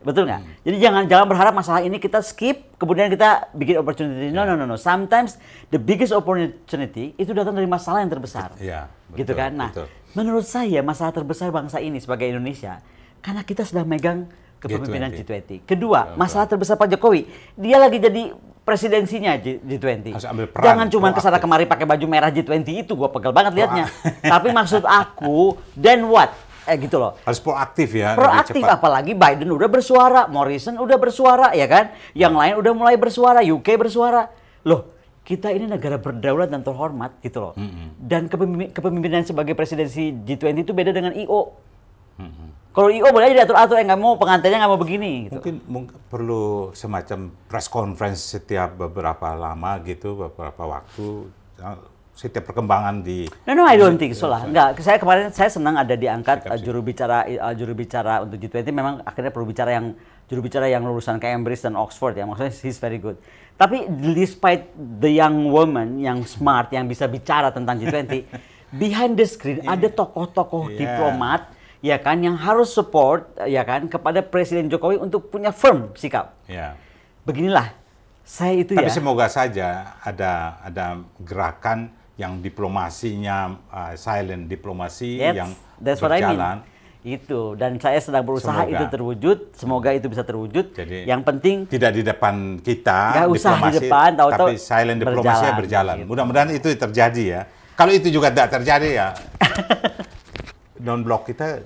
Betul nggak? Jadi jangan berharap masalah ini kita skip, kemudian kita bikin opportunity. No. Sometimes the biggest opportunity itu datang dari masalah yang terbesar. Iya, gitu kan? Nah, menurut saya masalah terbesar bangsa ini sebagai Indonesia, karena kita sedang megang kepemimpinan G20. Kedua, masalah terbesar Pak Jokowi, dia lagi jadi presidensinya G20. Jangan cuma kesana kemari pakai baju merah G20 itu, gua pegel banget liatnya. Tapi maksud aku, then what? Gitu loh. Harus proaktif ya. Proaktif, apalagi Biden udah bersuara, Morrison udah bersuara, ya kan? Yang lain udah mulai bersuara, UK bersuara. Loh, kita ini negara berdaulat dan terhormat gitu loh. Dan kepemimpinan sebagai presidensi G20 itu beda dengan IO. Kalau IO boleh aja diatur-atur, nggak mau pengantinnya nggak mau begini. Gitu. Mungkin perlu semacam press conference setiap beberapa lama gitu, beberapa waktu. Setiap perkembangan di... No, I don't think so lah. Enggak, kemarin saya senang ada diangkat juru bicara untuk G20. Memang akhirnya juru bicara yang lulusan Cambridge dan Oxford ya. Maksudnya he's very good. Tapi despite the young woman yang smart, yang bisa bicara tentang G20, behind the screen ada tokoh-tokoh diplomat ya kan yang harus support ya kan kepada Presiden Jokowi untuk punya firm sikap. Beginilah saya itu. Tapi semoga saja ada gerakan yang diplomasinya silent diplomasi yang berjalan. Itu, dan saya sedang berusaha itu terwujud. Semoga itu bisa terwujud. Jadi, yang penting tidak di depan kita, nggak usah di depan, tapi silent diplomasinya berjalan. Gitu. Mudah-mudahan itu terjadi ya. Kalau itu juga tidak terjadi ya, non-blok kita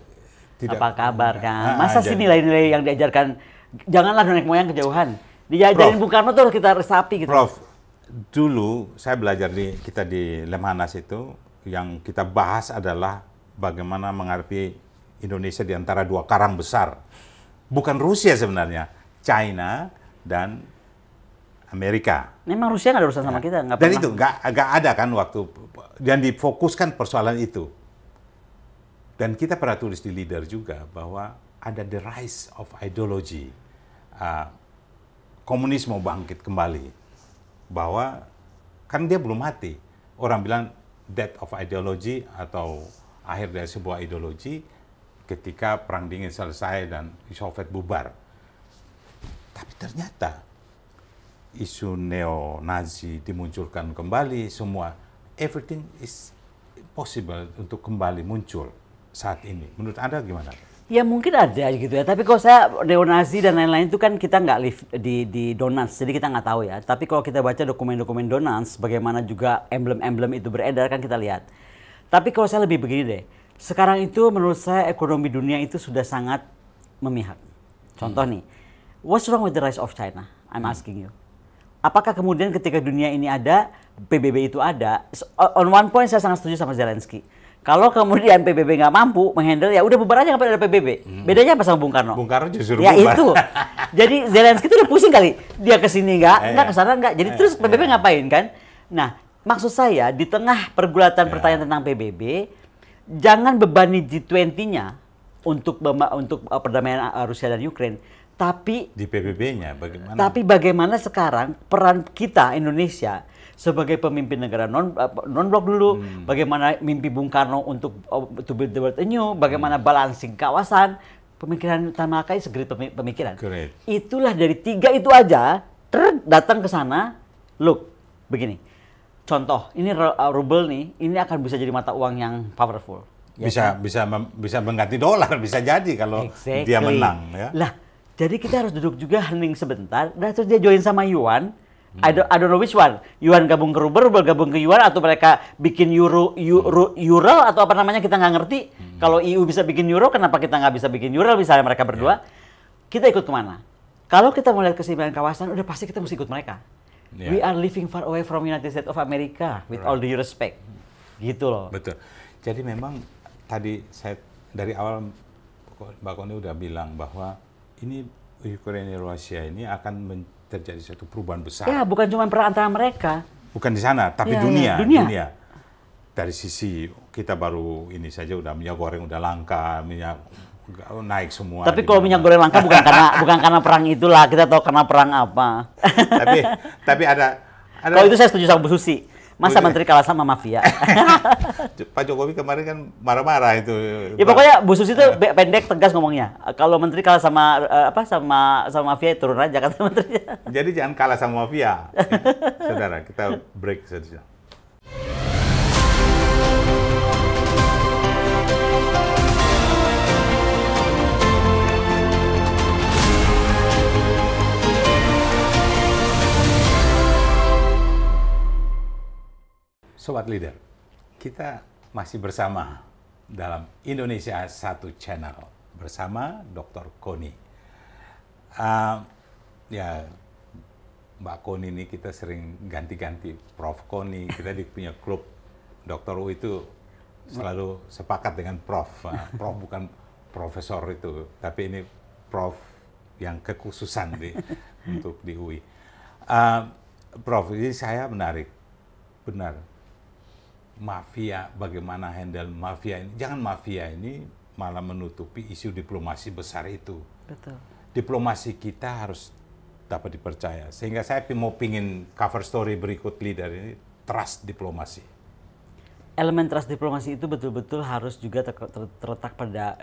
tidak. Apa kabar kan? Masa sih nilai-nilai yang diajarkan, janganlah nenek moyang kejauhan. Diajarin Bung Karno tuh kita resapi gitu. Prof, dulu saya belajar kita di Lemhanas itu, yang kita bahas adalah bagaimana menghadapi Indonesia di antara dua karang besar. Bukan Rusia sebenarnya, China dan Amerika. Memang Rusia nggak ada urusan sama kita, nggak dan pernah. Itu nggak ada kan waktu dan difokuskan persoalan itu. Dan kita pernah tulis di Leader juga bahwa ada the rise of ideology, komunisme bangkit kembali. Bahwa kan dia belum mati. Orang bilang death of ideology atau akhir dari sebuah ideologi ketika Perang Dingin selesai dan Soviet bubar. Tapi ternyata isu neo-Nazi dimunculkan kembali, semua. Everything is possible untuk kembali muncul saat ini. Menurut Anda gimana? Ya mungkin ada gitu ya, tapi kalau saya neo-Nazi dan lain-lain itu kan kita nggak live di Donans, jadi kita nggak tahu ya. Tapi kalau kita baca dokumen-dokumen Donans, bagaimana juga emblem-emblem itu beredar kan kita lihat. Tapi kalau saya lebih begini deh, sekarang itu menurut saya ekonomi dunia itu sudah sangat memihak. Contoh nih, what's wrong with the rise of China? I'm asking you. Apakah kemudian ketika dunia ini ada, PBB itu ada? On one point saya sangat setuju sama Zelensky. Kalau kemudian PBB nggak mampu menghandle, ya udah bubar aja nggak ada PBB. Bedanya apa sama Bung Karno? Bung Karno justru ya bubar. Itu. Jadi Zelensky itu udah pusing kali. Dia kesini nggak kesana nggak. Jadi terus PBB ngapain kan? Nah, maksud saya di tengah pergulatan pertanyaan tentang PBB, jangan bebani G20-nya untuk perdamaian Rusia dan Ukraine. Tapi di PBB-nya bagaimana? Tapi bagaimana sekarang peran kita Indonesia sebagai pemimpin negara non blok dulu, bagaimana mimpi Bung Karno untuk to build the world anew, bagaimana balancing kawasan, pemikiran utama Kai segeri pemikiran. Great. Itulah dari 3 itu aja datang ke sana. Look, begini. Contoh, ini rubel nih, ini akan bisa jadi mata uang yang powerful. Ya Bisa mengganti dolar, bisa jadi kalau dia menang ya. Lah, jadi kita harus duduk juga hening sebentar, dan terus dia join sama Yuan. I don't know which one. Yuan gabung ke rubel, rubel gabung ke Yuan, atau mereka bikin euro atau apa namanya kita nggak ngerti. Kalau EU bisa bikin euro, kenapa kita nggak bisa bikin euro misalnya mereka berdua? Kita ikut kemana? Kalau kita mau lihat keseimbangan kawasan, udah pasti kita mesti ikut mereka. We are living far away from United States of America, with all due respect. Gitu loh. Betul. Jadi memang tadi saya dari awal Mbak Koni udah bilang bahwa ini Ukraina Rusia ini akan terjadi suatu perubahan besar. Ya, bukan cuma perang antara mereka. Bukan di sana, tapi dunia. Dari sisi kita baru ini saja udah minyak goreng udah langka, minyak naik semua. Tapi kalau minyak goreng langka bukan karena perang itulah, kita tahu karena perang apa. tapi ada kalau itu saya setuju sama Bu Susi. Masa menteri kalah sama mafia? Pak Jokowi kemarin kan marah-marah itu. Ya pokoknya Bu Susi itu pendek tegas ngomongnya. Kalau menteri kalah sama sama mafia turun aja kata menterinya. Jadi jangan kalah sama mafia. Saudara, kita break saja. Sobat Leader, kita masih bersama dalam Indonesia Satu Channel bersama Dr. Koni. Ya, Mbak Koni ini kita sering ganti-ganti Prof. Koni. Kita punya klub Dr. U itu selalu sepakat dengan Prof. Prof bukan profesor itu, tapi ini Prof yang kekhususan untuk di UI. Prof, ini saya menarik, benar. Mafia, bagaimana handle mafia ini. Jangan mafia ini malah menutupi isu diplomasi besar itu. Betul. Diplomasi kita harus dapat dipercaya. Sehingga saya mau pingin cover story berikut Leader ini, trust diplomasi. Elemen trust diplomasi itu betul-betul harus juga terletak pada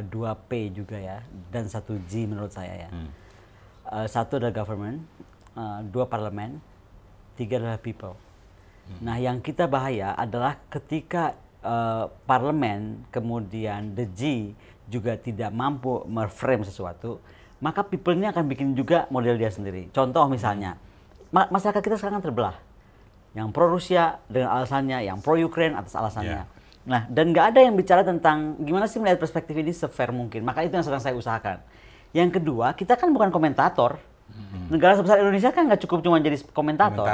2P juga ya, dan 1G menurut saya ya. 1 adalah government, 2 parlemen, 3 adalah people. Nah, yang kita bahaya adalah ketika parlemen kemudian the G juga tidak mampu mereframe sesuatu, maka people ini akan bikin juga model dia sendiri. Contoh misalnya, masyarakat kita sekarang terbelah. Yang pro Rusia dengan alasannya, yang pro Ukraine atas alasannya. Nah, dan nggak ada yang bicara tentang gimana sih melihat perspektif ini se-fair mungkin. Maka itu yang sedang saya usahakan. Yang kedua, kita kan bukan komentator. Negara sebesar Indonesia kan nggak cukup cuma jadi komentator.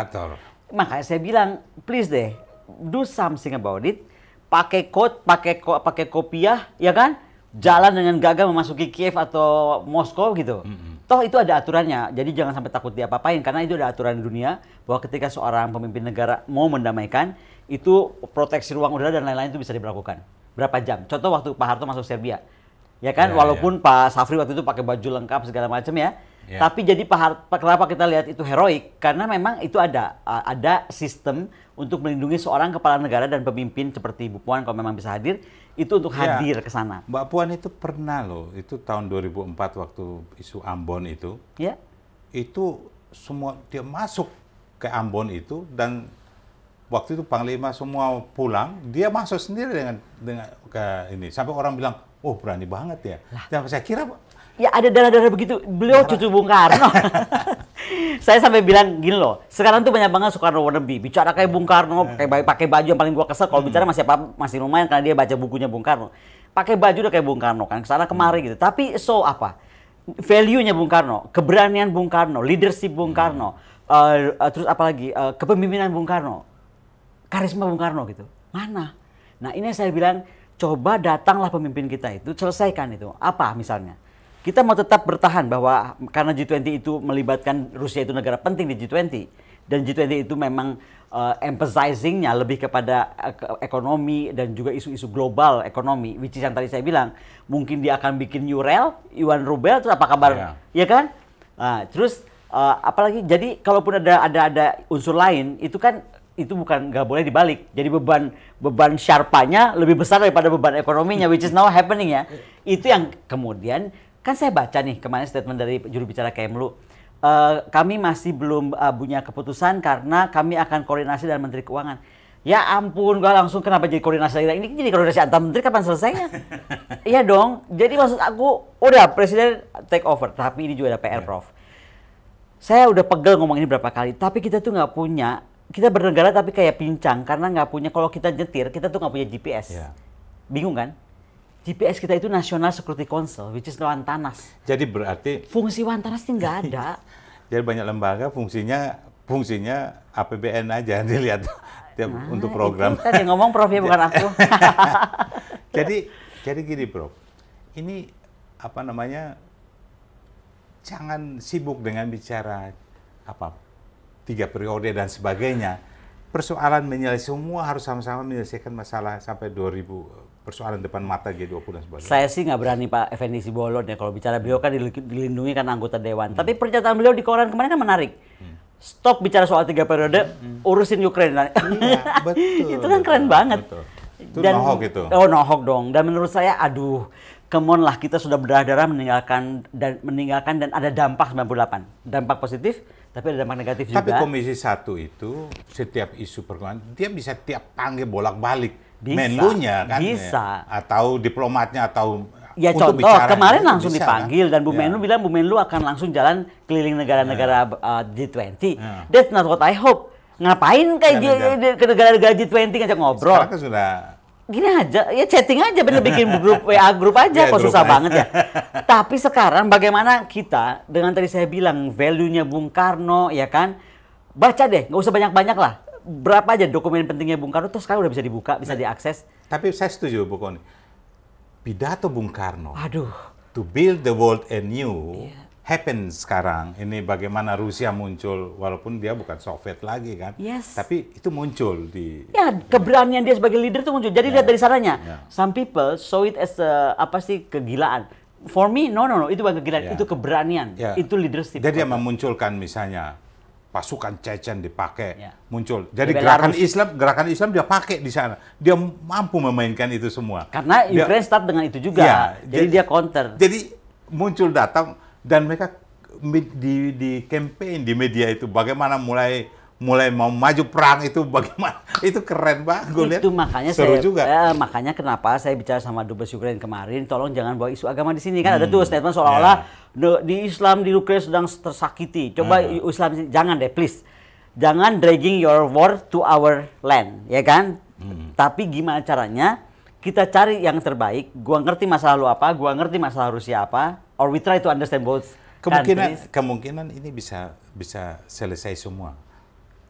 Makanya saya bilang, please deh, do something about it. Pakai quote, pakai kopiah, ya kan? Jalan dengan gagah memasuki Kiev atau Moskow gitu. Toh itu ada aturannya, jadi jangan sampai takut diapa-apain. Karena itu ada aturan dunia, bahwa ketika seorang pemimpin negara mau mendamaikan, itu proteksi ruang udara dan lain-lain itu bisa diberlakukan. Berapa jam? Contoh waktu Pak Harto masuk Serbia. Ya kan, walaupun Pak Safri waktu itu pakai baju lengkap segala macam ya. Tapi jadi kenapa kita lihat itu heroik? Karena memang itu ada sistem untuk melindungi seorang kepala negara dan pemimpin seperti Bu Puan kalau memang bisa hadir, itu untuk hadir ke sana. Mbak Puan itu pernah loh, itu tahun 2004 waktu isu Ambon itu. Ya. Itu semua dia masuk ke Ambon itu, dan waktu itu Panglima semua pulang, dia masuk sendiri dengan ke ini. Sampai orang bilang, "Oh, berani banget ya." Dan saya kira ya ada darah-darah begitu. Beliau cucu Bung Karno. Saya sampai bilang gini loh, sekarang tuh banyak banget Soekarno wannabe. Bicara kayak Bung Karno, pakai baju yang paling gua kesel. Kalau bicara masih lumayan karena dia baca bukunya Bung Karno. Pakai baju udah kayak Bung Karno kan, kesana kemari gitu. Tapi apa? Value-nya Bung Karno, keberanian Bung Karno, leadership Bung Karno, terus apalagi kepemimpinan Bung Karno, karisma Bung Karno gitu. Mana? Nah ini yang saya bilang, coba datanglah pemimpin kita itu, selesaikan itu. Apa misalnya? Kita mau tetap bertahan bahwa karena G20 itu melibatkan Rusia itu negara penting di G20. dan G20 itu memang emphasizing-nya lebih kepada ekonomi dan juga isu-isu global ekonomi, which is yang tadi saya bilang, mungkin dia akan bikin new real, Yuan Rubel, terus apa kabar, ya kan? Nah, terus apalagi, jadi kalaupun ada unsur lain, itu kan itu bukan nggak boleh dibalik. Jadi beban Sharpanya lebih besar daripada beban ekonominya, which is now happening ya. Itu yang kemudian kan saya baca nih kemarin statement dari juru bicara Kemlu. Kami masih belum punya keputusan karena kami akan koordinasi dengan Menteri Keuangan. Ya ampun, gua langsung kenapa jadi koordinasi lagi? Ini jadi koordinasi antar menteri, kapan selesainya? Iya dong. Jadi maksud aku, udah presiden take over, tapi ini juga ada PR, Prof. Saya udah pegel ngomong ini berapa kali, tapi kita tuh nggak punya, kita bernegara tapi kayak pincang karena nggak punya, kalau kita nyetir, kita tuh nggak punya GPS. Bingung kan? GPS kita itu National Security Council, which is Dewan Tanas. Jadi berarti fungsi Dewan Tanas itu nggak ada. Jadi banyak lembaga fungsinya APBN aja dilihat tiap untuk program. Itu kan yang ngomong Prof ya, bukan aku. jadi gini Prof, ini apa namanya, jangan sibuk dengan bicara 3 periode dan sebagainya. Persoalan semua harus sama-sama menyelesaikan masalah sampai 2000. Persoalan depan mata G20 dan sebagainya. Saya sih nggak berani Pak Effendi Simbolon ya kalau bicara, beliau kan dilindungi kan anggota dewan. Tapi pernyataan beliau di koran kemarin kan menarik. Stop bicara soal 3 periode, urusin Ukraina. Iya, betul. Itu kan keren banget. Betul. Itu nohok itu. Oh nohok dong. Dan menurut saya, aduh, come on lah, kita sudah berdarah-darah meninggalkan dan ada dampak 98. Dampak positif, tapi ada dampak negatif juga. Tapi Komisi 1 itu setiap isu perkembangan dia bisa tiap panggil bolak-balik. Menlunya kan, bisa. Atau diplomatnya atau ya untuk contoh bicara, kemarin langsung bisa, dipanggil kan? dan Bu Menlu bilang Bu Menlu akan langsung jalan keliling negara-negara G20. That's not what I hope. Ngapain kayak ke negara-negara G20 ngajak ngobrol? Sekarang kan sudah gini aja, ya chatting aja, bener bikin grup WA grup aja, kok susah banget ya. Tapi sekarang bagaimana kita dengan tadi saya bilang value-nya Bung Karno, ya kan? Baca deh, nggak usah banyak-banyak lah. Berapa aja dokumen pentingnya Bung Karno, terus sekarang udah bisa dibuka, bisa diakses. Tapi saya setuju Bu Koni. Pidato Bung Karno, aduh, to build the world anew, happen sekarang. Ini bagaimana Rusia muncul, walaupun dia bukan Soviet lagi kan. Tapi itu muncul di... Ya, keberanian dia sebagai leader itu muncul. Jadi lihat dari sananya. Some people saw it as kegilaan. For me, no, itu bukan kegilaan, itu keberanian, itu leadership. Jadi dia memunculkan misalnya pasukan Chechen dipakai, muncul. Jadi gerakan Islam dia pakai di sana. Dia mampu memainkan itu semua. Karena Ukraine start dengan itu juga. Jadi dia counter. Jadi muncul datang dan mereka di campaign di media itu bagaimana mulai mau maju perang itu, bagaimana itu keren banget. Gue lihat itu makanya seru juga. Makanya kenapa saya bicara sama Dubes Ukraine kemarin, tolong jangan bawa isu agama di sini. Kan ada tuh statement seolah-olah di Islam di Ukraine sedang tersakiti. Coba Islam, jangan deh please. Jangan dragging your war to our land, ya kan? Tapi gimana caranya kita cari yang terbaik. Gua ngerti masa lalu apa, gua ngerti masalah Rusia apa, or we try to understand both. Kemungkinan ini bisa selesai semua.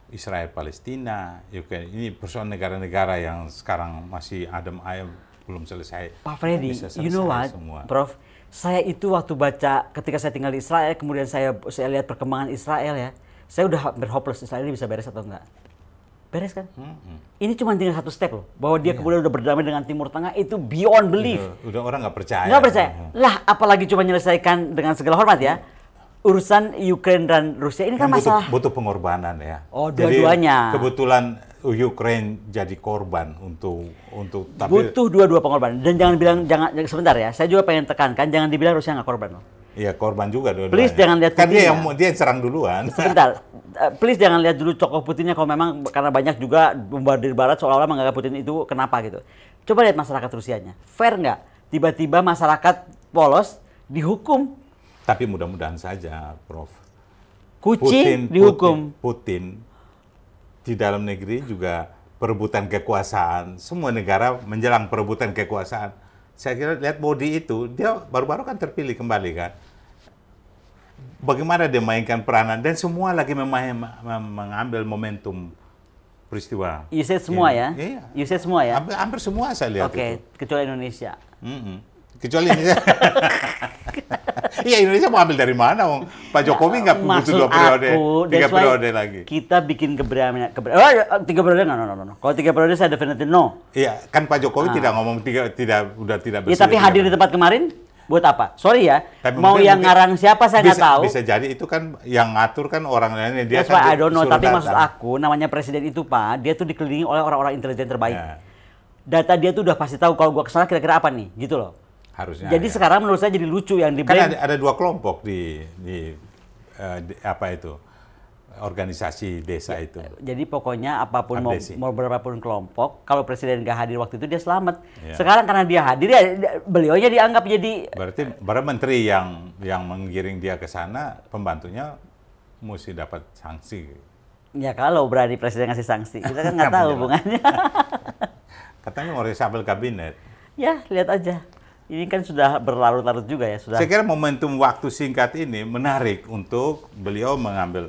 Israel, Palestina, Ukraina, ini persoalan negara-negara yang sekarang masih adem ayem, belum selesai. Pak Freddy, you know what, Prof? Saya itu waktu baca, ketika saya tinggal di Israel, kemudian saya lihat perkembangan Israel ya, saya udah hampir hopeless, Israel ini bisa beres atau enggak. Beres kan? Ini cuma tinggal satu step loh, bahwa dia kemudian udah berdamai dengan Timur Tengah, itu beyond belief. Udah orang nggak percaya. Nggak percaya. Lah, apalagi cuma menyelesaikan dengan segala hormat ya. Urusan Ukraine dan Rusia ini kan masalah butuh pengorbanan ya. Oh, dua-duanya. Kebetulan Ukraine jadi korban untuk tapi butuh dua-dua pengorbanan. Dan jangan bilang sebentar ya. Saya juga pengen tekankan jangan dibilang Rusia nggak korban loh. Iya, korban juga dua-duanya. Please jangan lihat kan dia yang serang duluan. Sebentar. Please jangan lihat dulu tokoh Putinnya kalau memang karena banyak juga bombardir barat seolah-olah menganggap Putin itu kenapa gitu. Coba lihat masyarakat Rusianya. Fair nggak? Tiba-tiba masyarakat polos dihukum. Tapi mudah-mudahan saja, Prof. Kucing dihukum. Putin di dalam negeri juga perebutan kekuasaan. Semua negara menjelang perebutan kekuasaan. Saya kira lihat Modi itu, dia baru-baru kan terpilih kembali kan. Bagaimana dia mainkan peranan dan semua lagi mengambil momentum peristiwa. You said semua ya? Iya. You said semua ya? Hampir semua saya lihat itu. Oke, kecuali Indonesia. Kecuali Indonesia. Iya, Indonesia mau ambil dari mana? Pak Jokowi nggak butuh 2 periode, 3 periode lagi. Kita bikin keberanian, 3 periode, no. Kalau 3 periode saya definitely no. Iya, kan Pak Jokowi tidak ngomong udah tidak Ya, tapi hadir di tempat kemarin, buat apa? Sorry ya, tapi mau yang ngarang siapa saya nggak tahu. Bisa jadi itu kan yang ngatur kan orang lain. Dia That's why I don't know, tapi maksud aku, namanya presiden itu Pak, dia tuh dikelilingi oleh orang-orang intelijen terbaik. Ya. Data dia tuh udah pasti tahu kalau gua kesana kira-kira apa nih, gitu loh. Harusnya. Jadi sekarang menurut saya jadi lucu yang di kan ada 2 kelompok di apa itu organisasi desa itu. Jadi pokoknya apapun mau berapapun kelompok, kalau presiden nggak hadir waktu itu dia selamat. Ya. Sekarang karena dia hadir ya beliaunya dianggap jadi. Berarti menteri yang menggiring dia ke sana, pembantunya mesti dapat sanksi. Ya kalau berani presiden ngasih sanksi, kita kan nggak tahu hubungannya. Katanya mau reshuffle kabinet. Ya lihat aja. Ini kan sudah berlarut-larut juga ya. Saya kira momentum waktu singkat ini menarik untuk beliau mengambil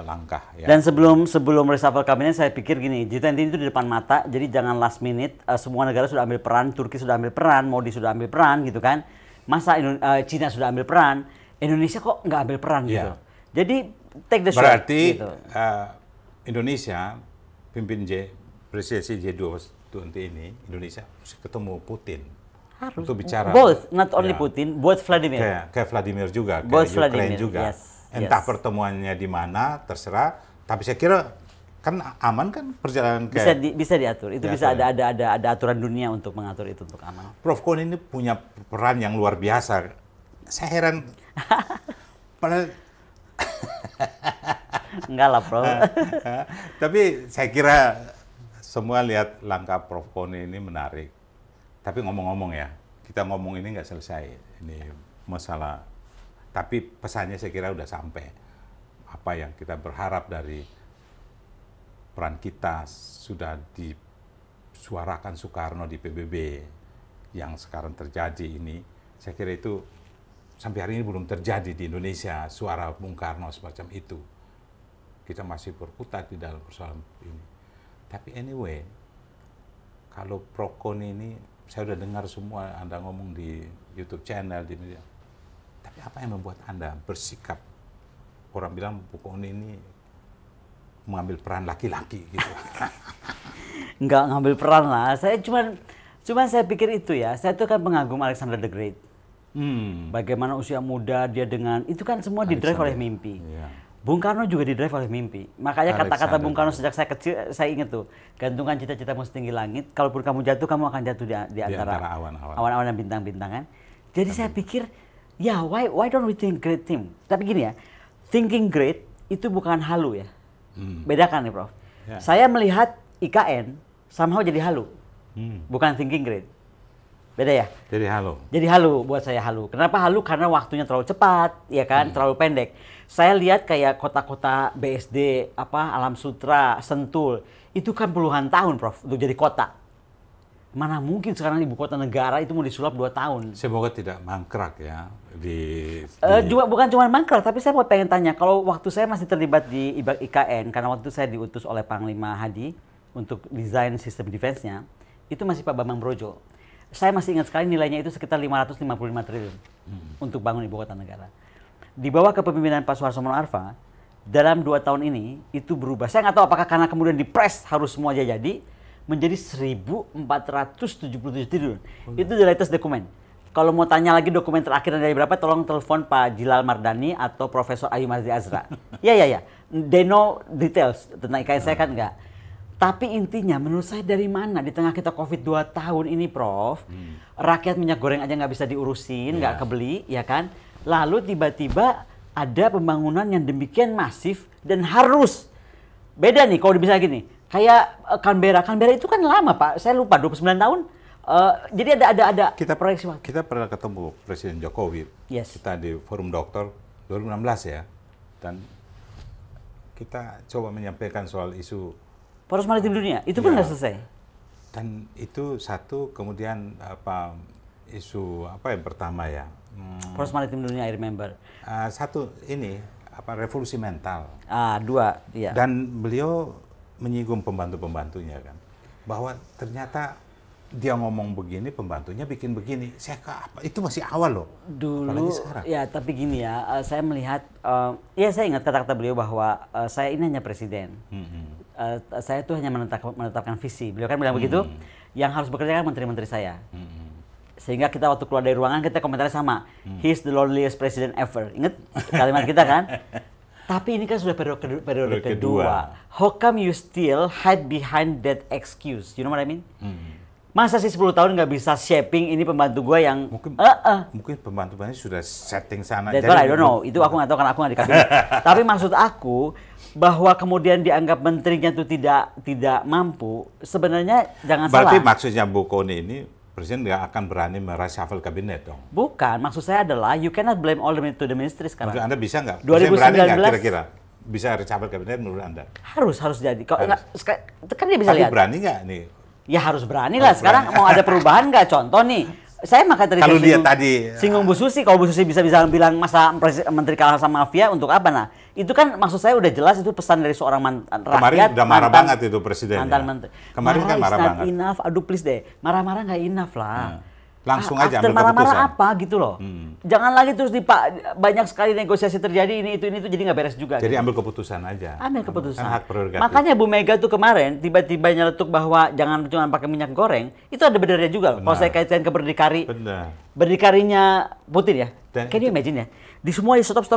langkah. Ya. Dan sebelum reshuffle kabinet saya pikir gini, G20 itu di depan mata, jadi jangan last minute. Semua negara sudah ambil peran, Turki sudah ambil peran, Modi sudah ambil peran gitu kan. Masa Cina sudah ambil peran, Indonesia kok nggak ambil peran gitu. Jadi take the shot. Berarti gitu. Indonesia pimpin presidensi G20 ini, Indonesia mesti ketemu Putin. Harus. Untuk bicara. Both, not only Putin, both Vladimir. Kayak Vladimir juga, both kayak Ukraine Vladimir, juga. Yes, entah pertemuannya di mana, terserah. Tapi saya kira kan aman kan perjalanan kayak bisa diatur. Itu bisa ada aturan dunia untuk mengatur itu untuk aman. Prof Kon ini punya peran yang luar biasa. Saya heran. Padahal enggak lah, Prof. Tapi saya kira semua lihat langkah Prof Kon ini menarik. Tapi ngomong-ngomong ya, kita ngomong ini nggak selesai. Ini masalah. Tapi pesannya saya kira udah sampai. Apa yang kita berharap dari peran kita sudah disuarakan Soekarno di PBB yang sekarang terjadi ini. Saya kira itu sampai hari ini belum terjadi di Indonesia, suara Bung Karno semacam itu. Kita masih berkutat di dalam persoalan ini. Tapi anyway, kalau Prof Kon ini, saya udah dengar semua Anda ngomong di YouTube channel, di media. Tapi apa yang membuat Anda bersikap, orang bilang Bu Kon ini mengambil peran laki-laki gitu? Nggak ngambil peran lah, saya cuman saya pikir itu ya, saya tuh kan pengagum Alexander the Great. Bagaimana usia muda dia dengan, itu kan semua didrive oleh mimpi. Yeah. Bung Karno juga didrive oleh mimpi. Makanya kata-kata Bung Karno sejak saya kecil, saya ingat tuh, gantungkan cita-citamu setinggi langit, kalaupun kamu jatuh, kamu akan jatuh di antara awan-awan dan bintang-bintang kan. Jadi saya pikir, ya why don't we think great team? Tapi gini ya, thinking great itu bukan halu ya. Bedakan nih Prof. Yeah. Saya melihat IKN somehow jadi halu, bukan thinking great. Beda ya? Jadi halu. Jadi halu, buat saya halu. Kenapa halu? Karena waktunya terlalu cepat, ya kan? Terlalu pendek. Saya lihat kayak kota-kota BSD, Alam Sutra, Sentul, itu kan puluhan tahun, Prof, untuk jadi kota. Mana mungkin sekarang ibu kota negara itu mau disulap 2 tahun. Semoga tidak mangkrak ya. Bukan cuma mangkrak, tapi saya mau pengen tanya, kalau waktu saya masih terlibat di IKN, karena waktu itu saya diutus oleh Panglima Hadi untuk desain sistem defense-nya, itu masih Pak Bambang Brojo. Saya masih ingat sekali nilainya itu sekitar 555 triliun untuk bangun ibu kota negara. Di bawah kepemimpinan Pak Suharto Mono Arfa, dalam 2 tahun ini itu berubah. Saya nggak tahu apakah karena kemudian dipres harus semua jadi menjadi 1.477 triliun. Itu the latest dokumen. Kalau mau tanya lagi dokumen terakhir dari berapa, tolong telepon Pak Jilal Mardani atau Profesor Ayu Mardi Azra. Ya. They know details tentang IKN, saya kan enggak. Tapi intinya menurut saya dari mana di tengah kita COVID 2 tahun ini, Prof, rakyat minyak goreng aja nggak bisa diurusin, nggak kebeli, ya kan? Lalu tiba-tiba ada pembangunan yang demikian masif dan harus beda nih kalau bisa gini. Kayak Canberra itu kan lama, Pak. Saya lupa 29 tahun. Jadi ada proyeksi waktu. Kita pernah ketemu Presiden Jokowi. Yes. Kita di Forum Dokter 2016 ya. Dan kita coba menyampaikan soal isu Poros Maritim Dunia, itu pun nggak selesai. Dan itu satu, kemudian isu yang pertama ya? Poros Maritim Dunia, I remember. Satu ini, revolusi mental. 2, iya. Dan beliau menyinggung pembantu-pembantunya kan, bahwa ternyata dia ngomong begini, pembantunya bikin begini. Saya apa? Itu masih awal loh. Dulu, ya tapi gini ya, saya melihat, ya saya ingat kata-kata beliau bahwa saya ini hanya presiden. Saya tuh hanya menetapkan visi. Beliau kan bilang begitu, yang harus bekerja kan menteri-menteri saya. Sehingga kita waktu keluar dari ruangan kita komentarnya sama, he's the loneliest president ever. Ingat kalimat kita kan? Tapi ini kan sudah periode kedua. How come you still hide behind that excuse? You know what I mean? Masa sih 10 tahun nggak bisa shaping ini pembantu gue yang... Mungkin pembantu-pembantu sudah setting sana. That's what I don't know. Itu aku nggak tahu karena aku nggak di kabinet. Tapi maksud aku bahwa kemudian dianggap menterinya itu tidak mampu, sebenarnya jangan salah. Berarti maksudnya Bu Kony ini, Presiden nggak akan berani mereshuffle kabinet dong? Bukan, maksud saya adalah you cannot blame all to the ministry sekarang. Maksud Anda bisa nggak? 2019 berani nggak kira-kira? Bisa reshuffle kabinet menurut Anda? Harus jadi. Kan dia bisa lihat. Tapi berani nggak nih? Ya harus berani lah. Sekarang mau ada perubahan nggak? Contoh nih, saya makanya tadi kalau dia tadi singgung Bu Susi, kalau Bu Susi bisa bilang masa menteri kalah sama mafia untuk apa? Nah, itu kan maksud saya udah jelas itu pesan dari seorang rakyat. Kemarin udah marah banget itu presiden. Mantan menteri. Kemarin kan marah banget. Enough, aduh please deh, marah-marah nggak enough lah. Langsung aja ambil keputusan. Marah-marah apa gitu loh. Jangan lagi terus banyak sekali negosiasi terjadi ini itu jadi nggak beres juga. Jadi gitu. ambil keputusan aja. Ambil keputusan. Kan hak prerogatif. Makanya Bu Mega tuh kemarin tiba-tiba nyeletuk bahwa jangan cuma pakai minyak goreng, itu ada benarnya juga. Kalau saya kaitkan ke berdikarinya Putin ya. Can you imagine ya? Di semua di stop,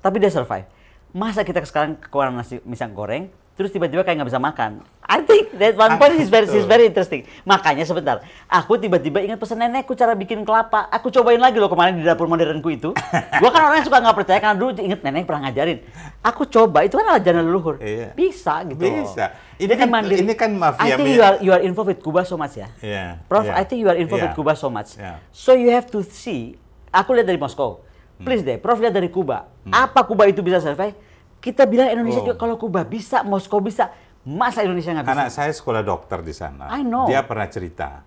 tapi dia survive. Masa kita sekarang kekurangan nasi minyak goreng, terus tiba-tiba kayak nggak bisa makan. I think that one point is very interesting. Makanya sebentar, aku tiba-tiba ingat pesan nenekku cara bikin kelapa. Aku cobain lagi loh kemarin di dapur modernku itu. Gua kan orang yang suka nggak percaya karena dulu inget nenek pernah ngajarin. Aku coba, itu kan alajanan leluhur. Iya. Bisa gitu. Bisa. Ini kan mafia. I think you are involved with Kuba so much ya. Yeah. Prof, yeah. I think you are involved with Kuba so much. Yeah. So you have to see. Aku lihat dari Moskow. Please deh, Prof lihat dari Kuba. Apa Kuba itu bisa survive? Kita bilang Indonesia juga kalau Kuba bisa, Moskow bisa, masa Indonesia nggak bisa? Karena saya sekolah dokter di sana. I know. Dia pernah cerita.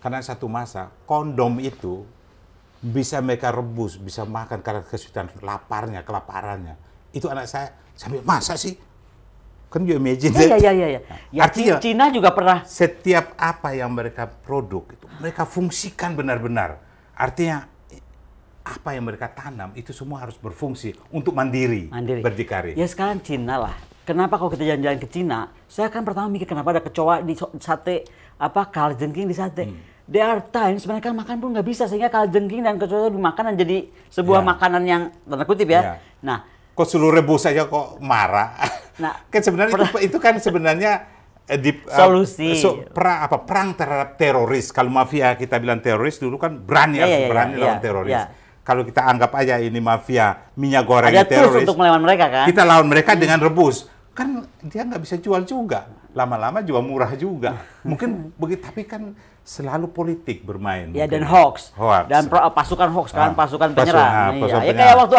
Karena satu masa kondom itu bisa mereka rebus, bisa makan karena kesulitan kelaparannya. Itu anak saya sambil masa sih? Kan you imagine that? Iya. Ya, artinya Cina juga pernah. Setiap apa yang mereka produk itu mereka fungsikan benar-benar. Artinya apa yang mereka tanam itu semua harus berfungsi untuk mandiri. Berdikari. Ya sekarang Cina lah. Kenapa kalau kita jalan-jalan ke Cina, saya kan pertama mikir kenapa ada kecoa di sate, kalajengking di sate. There are times mereka makan pun nggak bisa sehingga kalajengking dan kecoa dimakan dan jadi sebuah makanan yang tanda kutip ya. Nah, kok seluruh rebus saja kok marah. Nah, kan sebenarnya itu kan sebenarnya solusi perang terhadap teroris. Kalau mafia kita bilang teroris dulu kan berani lawan teroris. Kalau kita anggap aja ini mafia minyak goreng ada teroris, untuk melawan mereka kan? Kita lawan mereka dengan rebus, kan dia nggak bisa jual juga. Lama-lama jual murah juga. Mungkin begitu, tapi kan selalu politik bermain. Ya dan hoax. Dan pasukan hoax kan, pasukan penyerang. Ya kayak waktu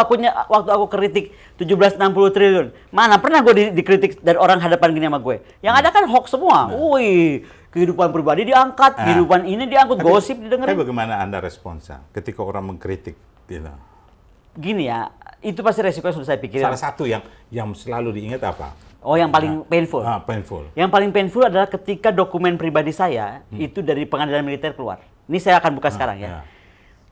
aku kritik 1760 triliun. Mana pernah gue dikritik dari orang hadapan gini sama gue. Yang ada kan hoax semua. Wih, kehidupan pribadi diangkat, kehidupan ini diangkut, gosip didengerin. Tapi bagaimana Anda responsnya ketika orang mengkritik? Gini ya, itu pasti resiko yang sudah saya pikirin. Salah satu yang selalu diingat apa? Oh, yang paling painful. Painful. Yang paling painful adalah ketika dokumen pribadi saya itu dari pengadilan militer keluar. Ini saya akan buka sekarang ya.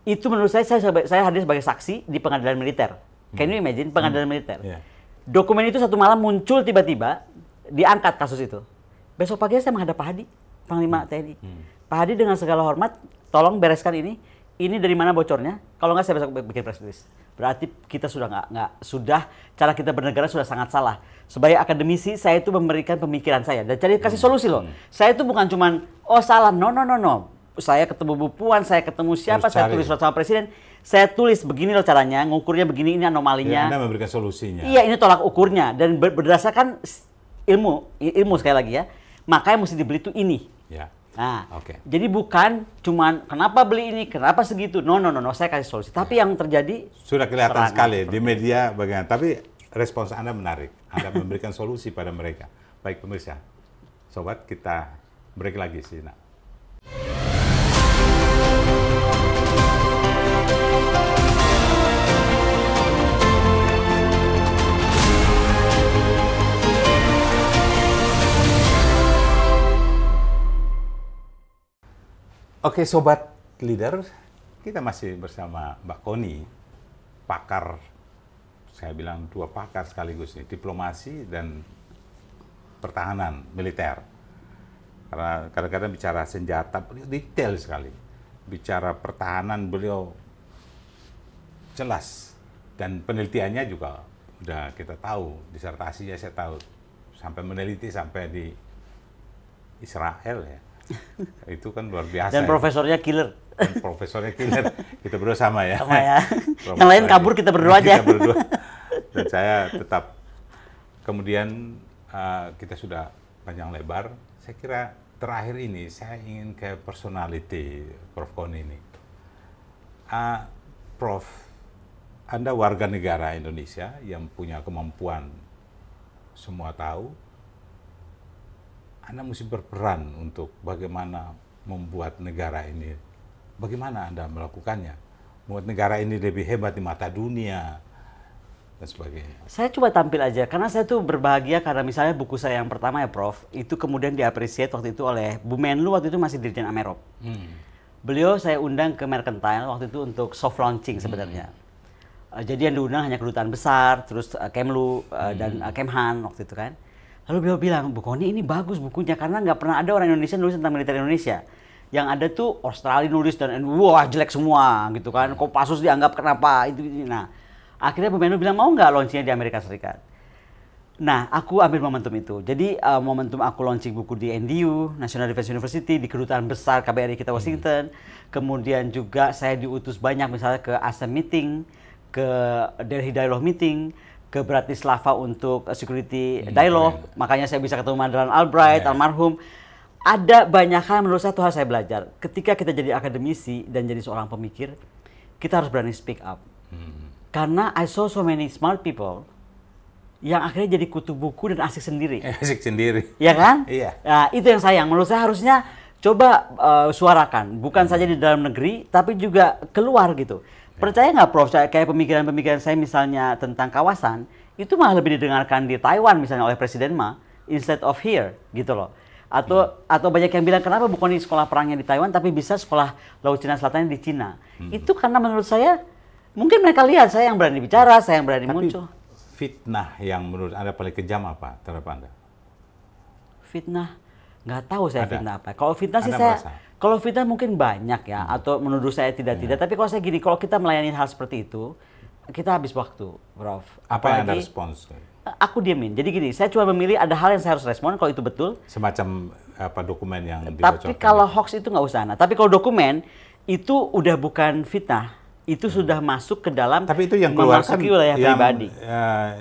Itu menurut saya hadir sebagai saksi di pengadilan militer. Can you imagine pengadilan militer? Dokumen itu satu malam muncul tiba-tiba, diangkat kasus itu. Besok pagi saya menghadap Pak Hadi, Panglima TNI. Pak Hadi dengan segala hormat, tolong bereskan ini. Ini dari mana bocornya? Kalau nggak saya besok bikin press release. Berarti kita sudah sudah cara kita bernegara sudah sangat salah. Sebagai akademisi, saya itu memberikan pemikiran saya dan cari kasih solusi loh. Saya itu bukan cuman salah, no. Saya ketemu Bu Puan, saya ketemu siapa, saya tulis surat sama presiden. Saya tulis begini loh caranya, ngukurnya begini, ini anomalinya. Anda memberikan solusinya. Iya, ini tolak ukurnya dan berdasarkan ilmu sekali lagi ya. Makanya mesti dibeli itu ini. Ya. Nah, jadi bukan cuman kenapa beli ini, kenapa segitu. No, saya kasih solusi. Tapi yang terjadi sudah kelihatan sekali di media bagaimana. Tapi respons Anda menarik. Anda memberikan solusi pada mereka. Baik pemirsa, sobat, kita break lagi sih. Oke, Sobat Leader, kita masih bersama Mbak Connie, pakar, saya bilang 2 pakar sekaligus nih, diplomasi dan pertahanan militer. Karena kadang-kadang bicara senjata, beliau detail sekali. Bicara pertahanan, beliau jelas. Dan penelitiannya juga udah kita tahu, disertasinya saya tahu. Sampai meneliti sampai di Israel ya. Itu kan luar biasa. Dan profesornya killer. Dan profesornya killer. Kita berdua sama ya. Sama ya. Yang lain kabur, kita berdua aja. Kita berdua. Dan saya tetap. Kemudian kita sudah panjang lebar. Saya kira terakhir ini saya ingin ke personality Prof. Connie ini. Prof, Anda warga negara Indonesia yang punya kemampuan semua tahu. Anda mesti berperan untuk bagaimana membuat negara ini, bagaimana Anda melakukannya, membuat negara ini lebih hebat di mata dunia, dan sebagainya. Saya coba tampil aja, karena saya tuh berbahagia karena misalnya buku saya yang pertama ya Prof, itu kemudian diapresiasi waktu itu oleh Bu Menlu, waktu itu masih Dirjen Amerop. Beliau saya undang ke Mercantile waktu itu untuk soft launching sebenarnya. Jadi yang diundang hanya kedutaan besar, terus Kemlu dan Kemhan waktu itu kan. Lalu beliau bilang, Bu Connie ini bagus bukunya karena nggak pernah ada orang Indonesia nulis tentang militer Indonesia. Yang ada tuh Australia nulis dan wah jelek semua gitu kan. Kopassus dianggap kenapa itu. Nah, akhirnya Bu Menlu bilang mau nggak launchingnya di Amerika Serikat. Nah, aku ambil momentum itu. Jadi momentum aku launching buku di NDU, National Defense University, di kedutaan besar KBRI kita Washington. Kemudian juga saya diutus banyak misalnya ke ASEM meeting, ke Delhi Dialogue meeting, ke Bratislava untuk security dialogue, makanya saya bisa ketemu Madeleine Albright, almarhum. Ada banyak hal menurut saya itu harus saya belajar. Ketika kita jadi akademisi dan jadi seorang pemikir, kita harus berani speak up. Karena I saw so many smart people yang akhirnya jadi kutu buku dan asik sendiri. Asik sendiri. Ya kan? Iya. Nah, itu yang sayang. Menurut saya harusnya coba suarakan, bukan saja di dalam negeri, tapi juga keluar gitu. Percaya nggak Prof, kayak pemikiran-pemikiran saya misalnya tentang kawasan, itu malah lebih didengarkan di Taiwan misalnya oleh Presiden Ma, instead of here, gitu loh. Atau banyak yang bilang, kenapa bukan di sekolah perangnya di Taiwan, tapi bisa sekolah Laut Cina Selatan di Cina. Itu karena menurut saya, mungkin mereka lihat saya yang berani bicara, saya yang berani muncul. Fitnah yang menurut Anda paling kejam apa terhadap Anda? Fitnah? Nggak tahu saya Ada. fitnah apa. Kalau fitnah sih Anda saya... merasa? Kalau fitnah mungkin banyak ya, atau menuduh saya tidak-tidak. Tapi kalau saya gini, kalau kita melayani hal seperti itu, kita habis waktu, Prof. Apa yang Anda respons? Aku diemin. Jadi gini, saya cuma memilih ada hal yang saya harus respon kalau itu betul. Semacam apa dokumen yang dibocorkan. Tapi kalau hoax itu nggak usah. Nah, tapi kalau dokumen itu udah bukan fitnah, itu sudah masuk ke dalam. Tapi itu yang keluarkan wilayah pribadi.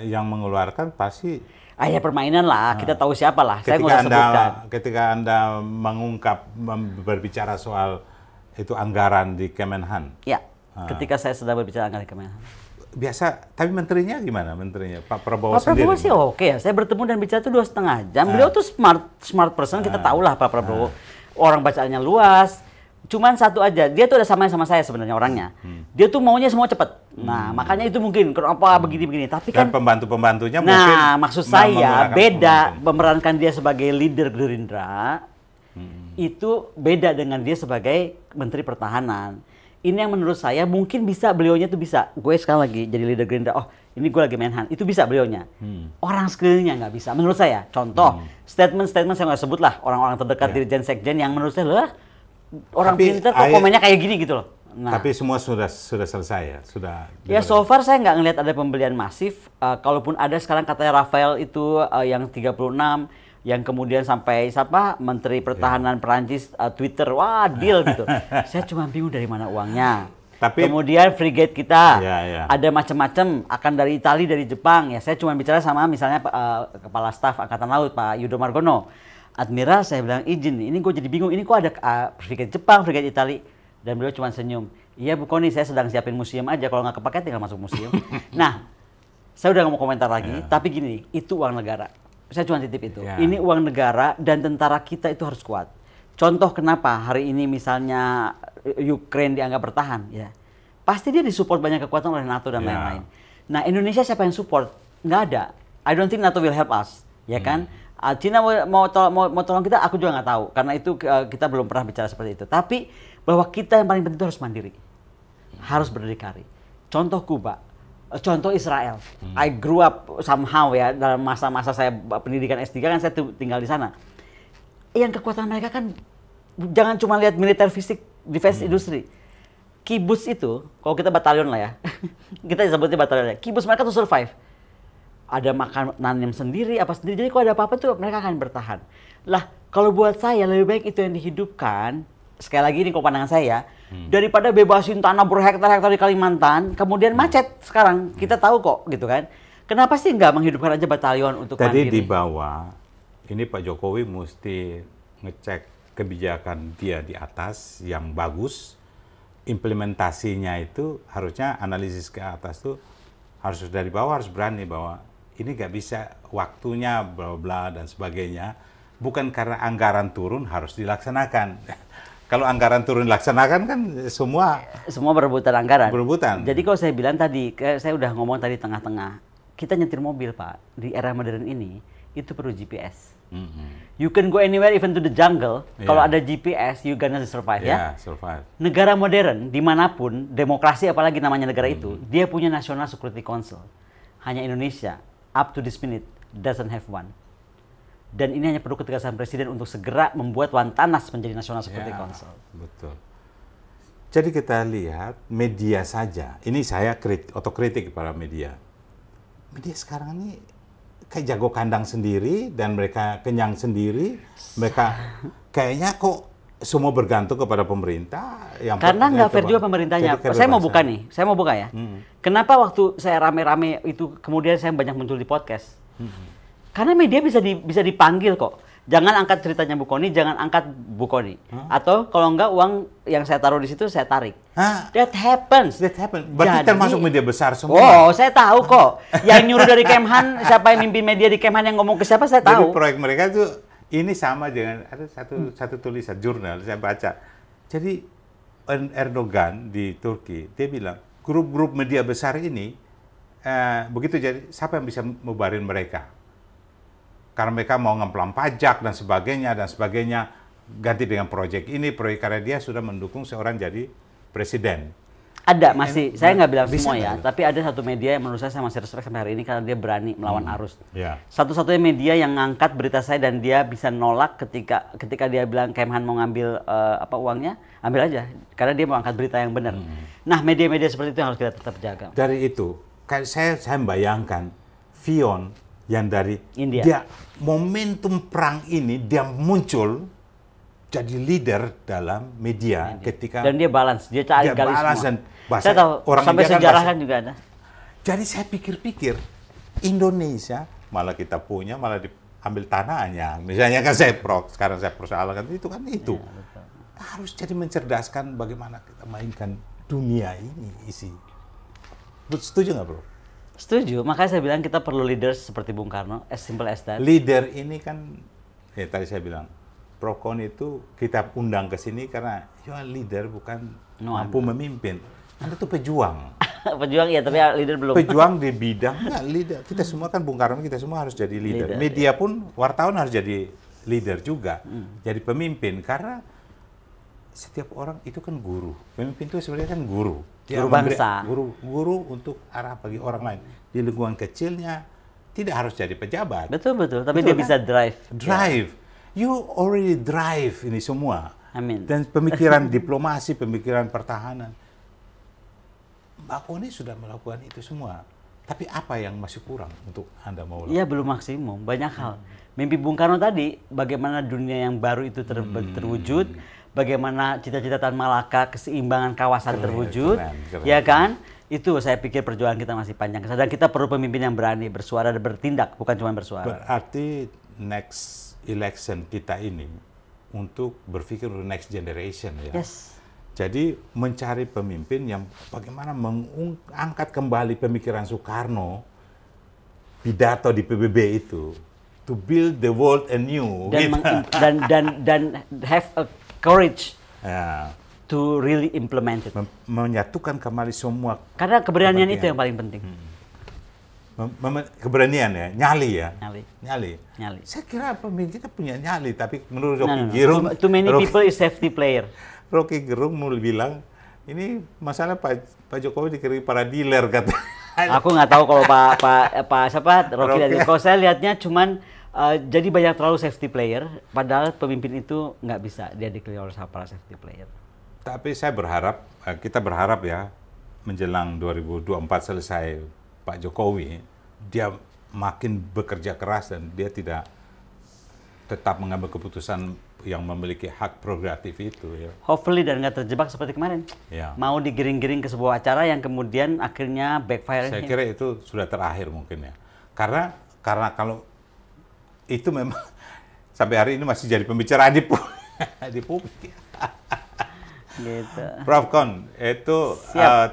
Yang mengeluarkan pasti. Ya permainan lah, kita tahu siapa lah. Saya nggak usah sebutkan. Ketika Anda mengungkap, berbicara soal itu anggaran di Kemenhan. Ya, ketika saya sedang berbicara anggaran di Kemenhan. Biasa, tapi menterinya gimana? Menterinya Pak Prabowo sendiri. Pak Prabowo sih oke ya. Saya bertemu dan bicara itu 2,5 jam. Beliau tuh smart person, kita tahu lah Pak Prabowo. Orang bacaannya luas. Cuman satu aja, dia tuh ada sama saya sebenarnya orangnya. Dia tuh maunya semua cepat. Nah, makanya itu mungkin kenapa begini-begini. Tapi kan pembantu-pembantunya mungkin. Nah, maksud saya beda memerankan dia sebagai leader Gerindra. Itu beda dengan dia sebagai Menteri Pertahanan. Ini yang menurut saya mungkin bisa beliaunya tuh bisa. Gue sekarang lagi jadi leader Gerindra. Oh, ini gue lagi Menhan. Itu bisa beliaunya. Orang sekelilingnya nggak bisa. Menurut saya. Contoh, statement-statement saya nggak sebut lah. Orang-orang terdekat Dirjen Sekjen yang menurut saya lah. Orang pintar kok komennya kayak gini gitu loh. Nah, tapi semua sudah selesai ya? Sudah. Ya so far saya nggak ngelihat ada pembelian masif. Kalaupun ada sekarang katanya Rafael itu yang 36, yang kemudian sampai Menteri Pertahanan Perancis Twitter, wah deal gitu. Saya cuma bingung dari mana uangnya. Tapi kemudian frigate kita ada macam-macam, akan dari Italia, dari Jepang. Ya saya cuma bicara sama misalnya Kepala Staf Angkatan Laut Pak Yudo Margono. Admiral, saya bilang izin, ini gue jadi bingung, ini kok ada frigate Jepang, frigate Italia. Dan beliau cuma senyum. Iya Bu Connie, saya sedang siapin museum aja, kalau nggak kepake tinggal masuk museum. Nah, saya udah nggak mau komentar lagi, tapi gini, itu uang negara. Saya cuma titip itu. Ini uang negara dan tentara kita itu harus kuat. Contoh kenapa hari ini misalnya Ukraine dianggap bertahan, ya pasti dia disupport banyak kekuatan oleh NATO dan lain-lain. Nah, Indonesia siapa yang support? Nggak ada. I don't think NATO will help us, ya kan? Cina mau tolong kita, aku juga nggak tahu. Karena itu kita belum pernah bicara seperti itu. Tapi bahwa kita yang paling penting itu harus mandiri. Harus berdikari. Contoh Kuba, contoh Israel. I grew up somehow ya, dalam masa-masa saya pendidikan S3 kan saya tinggal di sana. Yang kekuatan mereka kan jangan cuma lihat militer fisik, defense industry. Kibbutz itu, kalau kita batalion lah ya, kita sebutnya batalion ya. Kibbutz mereka tuh survive. Ada makanan yang sendiri, apa sendiri. Jadi kalau ada apa-apa tuh mereka akan bertahan. Lah, kalau buat saya lebih baik itu yang dihidupkan. Sekali lagi ini kalau pandangan saya, daripada bebasin tanah berhektar-hektar di Kalimantan, kemudian macet sekarang. Kita tahu kok, gitu kan. Kenapa sih nggak menghidupkan aja batalion untuk Tadi mandiri? di bawah, ini Pak Jokowi mesti ngecek kebijakan dia di atas yang bagus. Implementasinya itu harusnya analisis ke atas tuh harus dari bawah, harus berani bahwa ini nggak bisa waktunya bla bla dan sebagainya. Bukan karena anggaran turun harus dilaksanakan. Kalau anggaran turun dilaksanakan kan semua berebutan anggaran. berebutan. Jadi kalau saya bilang tadi, saya udah ngomong tadi tengah-tengah, kita nyetir mobil Pak di era modern ini itu perlu GPS. You can go anywhere even to the jungle. Kalau ada GPS, you gonna survive ya. Survive. Negara modern dimanapun, demokrasi apalagi namanya negara itu, dia punya National Security Council. Hanya Indonesia, up to this minute, doesn't have one. Dan ini hanya perlu ketegasan presiden untuk segera membuat Wantanas menjadi National Security Council. Betul. Jadi kita lihat media saja. Ini saya otokritik kepada media. Media sekarang ini kayak jago kandang sendiri dan mereka kenyang sendiri. Mereka kayaknya kok semua bergantung kepada pemerintah. Karena nggak fair juga pemerintahnya. Saya mau buka nih, saya mau buka ya. Kenapa waktu saya rame-rame itu kemudian saya banyak muncul di podcast? Karena media bisa dipanggil kok. Jangan angkat ceritanya Bu Kony, jangan angkat Bu Kony. Atau kalau enggak uang yang saya taruh di situ saya tarik. That happens. Berarti termasuk media besar semua. Oh, saya tahu kok. Yang nyuruh dari Kemhan, siapa yang mimpin media di Kemhan yang ngomong ke siapa saya tahu. Jadi proyek mereka itu ini sama dengan ada satu tulisan jurnal saya baca. Jadi Erdogan di Turki dia bilang grup-grup media besar ini begitu jadi siapa yang bisa membarin mereka? Karena mereka mau ngemplang pajak dan sebagainya ganti dengan proyek ini karena dia sudah mendukung seorang jadi presiden. Ada masih, saya nggak bilang semua ya, kan? tapi ada satu media yang menurut saya masih respect sampai hari ini karena dia berani melawan arus. Yeah. Satu-satunya media yang ngangkat berita saya dan dia bisa nolak ketika dia bilang Kemhan mau ngambil uangnya, ambil aja karena dia mau angkat berita yang benar. Nah, media-media seperti itu yang harus kita tetap jaga. Dari itu, saya membayangkan Vion yang dari India. Dia momentum perang ini dia muncul jadi leader dalam media ketika dan dia balance, dia cari garis semua. Saya tahu orang sampai India sejarah kan juga ada. Jadi saya pikir-pikir Indonesia malah kita punya malah diambil tanahnya. Misalnya kan sekarang saya persoalkan itu kan itu. Ya, harus jadi mencerdaskan bagaimana kita mainkan dunia ini isi. Setuju nggak bro? Setuju, makanya saya bilang kita perlu leaders seperti Bung Karno, as simple as that. Leader ini kan, tadi saya bilang, Prof. Kony itu kita undang ke sini karena ya leader bukan mampu memimpin. Anda tuh pejuang. Pejuang ya, tapi leader belum. Pejuang di bidang, leader. Kita semua kan Bung Karno, kita semua harus jadi leader. Media pun, wartawan harus jadi leader juga. Jadi pemimpin, karena setiap orang itu kan guru. Pemimpin itu sebenarnya kan guru. Dia guru bangsa. Guru untuk arah bagi orang lain. Di lingkungan kecilnya tidak harus jadi pejabat. Betul. Tapi dia bisa drive. Drive. You already drive ini semua. Amin. Dan pemikiran diplomasi, pemikiran pertahanan. Mbak Kony sudah melakukan itu semua. Tapi apa yang masih kurang untuk Anda mau lakukan? Iya, belum maksimum. Banyak hal. Mimpi Bung Karno tadi, bagaimana dunia yang baru itu terwujud. Bagaimana cita-cita Tan Malaka, keseimbangan kawasan terwujud, keren. Ya kan? Itu saya pikir perjuangan kita masih panjang. Dan kita perlu pemimpin yang berani bersuara dan bertindak, bukan cuma bersuara. Berarti next election kita ini untuk berpikir next generation ya. Yes. Jadi mencari pemimpin yang bagaimana mengangkat kembali pemikiran Soekarno, pidato di PBB itu, to build the world anew. Dan, gitu. dan have a courage ya. To really implement it. Menyatukan kembali semua. Karena keberanian itu yang paling penting. keberanian ya, nyali ya. Nyali. Saya kira pemimpin kita punya nyali, tapi menurut No, Rocky no, no. Gerung, Too many people is safety player. Rocky Gerung mau bilang, ini masalah Pak Jokowi dikira para dealer kata. Aku nggak tahu kalau Pak siapa Rocky dan kalau saya lihatnya cuman jadi banyak terlalu safety player, padahal pemimpin itu nggak bisa dia dikelilingi oleh para safety player. Tapi saya berharap, kita berharap ya, menjelang 2024 selesai Pak Jokowi, dia makin bekerja keras dan dia tidak tetap mengambil keputusan yang memiliki hak prerogatif itu ya. Hopefully dan nggak terjebak seperti kemarin. Ya. Mau digiring-giring ke sebuah acara yang kemudian akhirnya backfire. Saya kira itu sudah terakhir mungkin ya. Karena kalau itu memang sampai hari ini masih jadi pembicaraan di publik. Gitu. Prof Kon, itu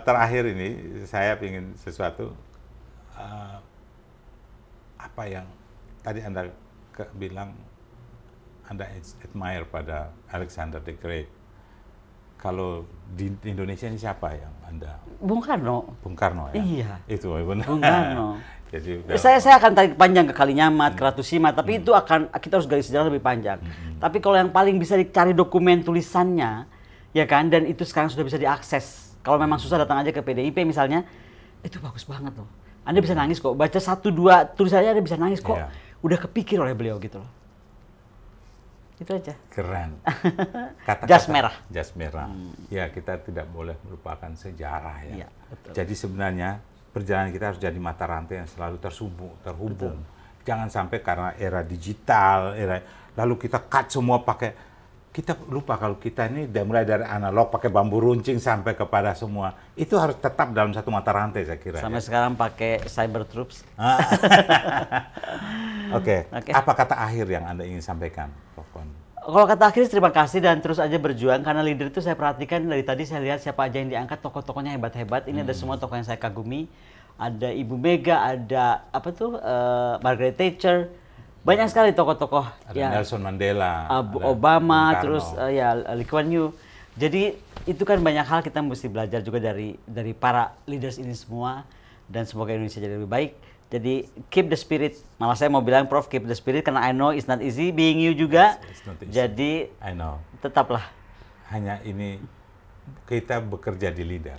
terakhir ini saya ingin sesuatu apa yang tadi Anda bilang Anda admire pada Alexander the Great. Kalau di Indonesia ini siapa yang Anda? Bung Karno. Bung Karno ya? Iya. Itu benar. Bung Karno. Jadi saya akan tarik panjang ke Kalinyamat, ke Ratu Sima, tapi itu kita harus garis sejarah lebih panjang. Tapi kalau yang paling bisa dicari dokumen tulisannya, ya kan, dan itu sekarang sudah bisa diakses. Kalau memang susah datang aja ke PDIP misalnya, itu bagus banget loh. Anda bisa nangis kok, baca 1-2 tulisannya Anda bisa nangis kok. Udah kepikir oleh beliau gitu loh. Itu aja. Keren. Jas merah. Jas merah. Ya, kita tidak boleh melupakan sejarah ya. Iya, betul. Jadi sebenarnya perjalanan kita harus jadi mata rantai yang selalu terhubung. Betul. Jangan sampai karena era digital, lalu kita cut semua pakai. Kita lupa kalau kita ini mulai dari analog pakai bambu runcing sampai kepada semua. Itu harus tetap dalam satu mata rantai saya kira. Sampai sekarang pakai cyber troops. Oke. Apa kata akhir yang Anda ingin sampaikan, Prof Kon? Kalau kata akhir terima kasih dan terus aja berjuang karena leader itu saya perhatikan dari tadi saya lihat siapa aja yang diangkat tokoh-tokohnya hebat-hebat. Ini ada semua tokoh yang saya kagumi. Ada Ibu Mega, ada Margaret Thatcher. Banyak sekali tokoh-tokoh. Ada Nelson Mandela, Obama, terus Lee Kuan Yew. Jadi itu kan banyak hal kita mesti belajar juga dari para leaders ini semua dan semoga Indonesia jadi lebih baik. Jadi keep the spirit. Malah saya mau bilang Prof keep the spirit karena I know it's not easy being you juga. It's not easy. Jadi I know. Tetaplah. Hanya ini kita bekerja di leader.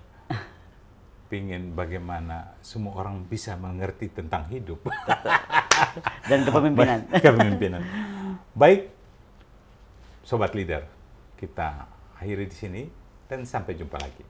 Pingin bagaimana semua orang bisa mengerti tentang hidup. Dan kepemimpinan. Kepemimpinan. Baik, Sobat Leader, kita akhiri di sini dan sampai jumpa lagi.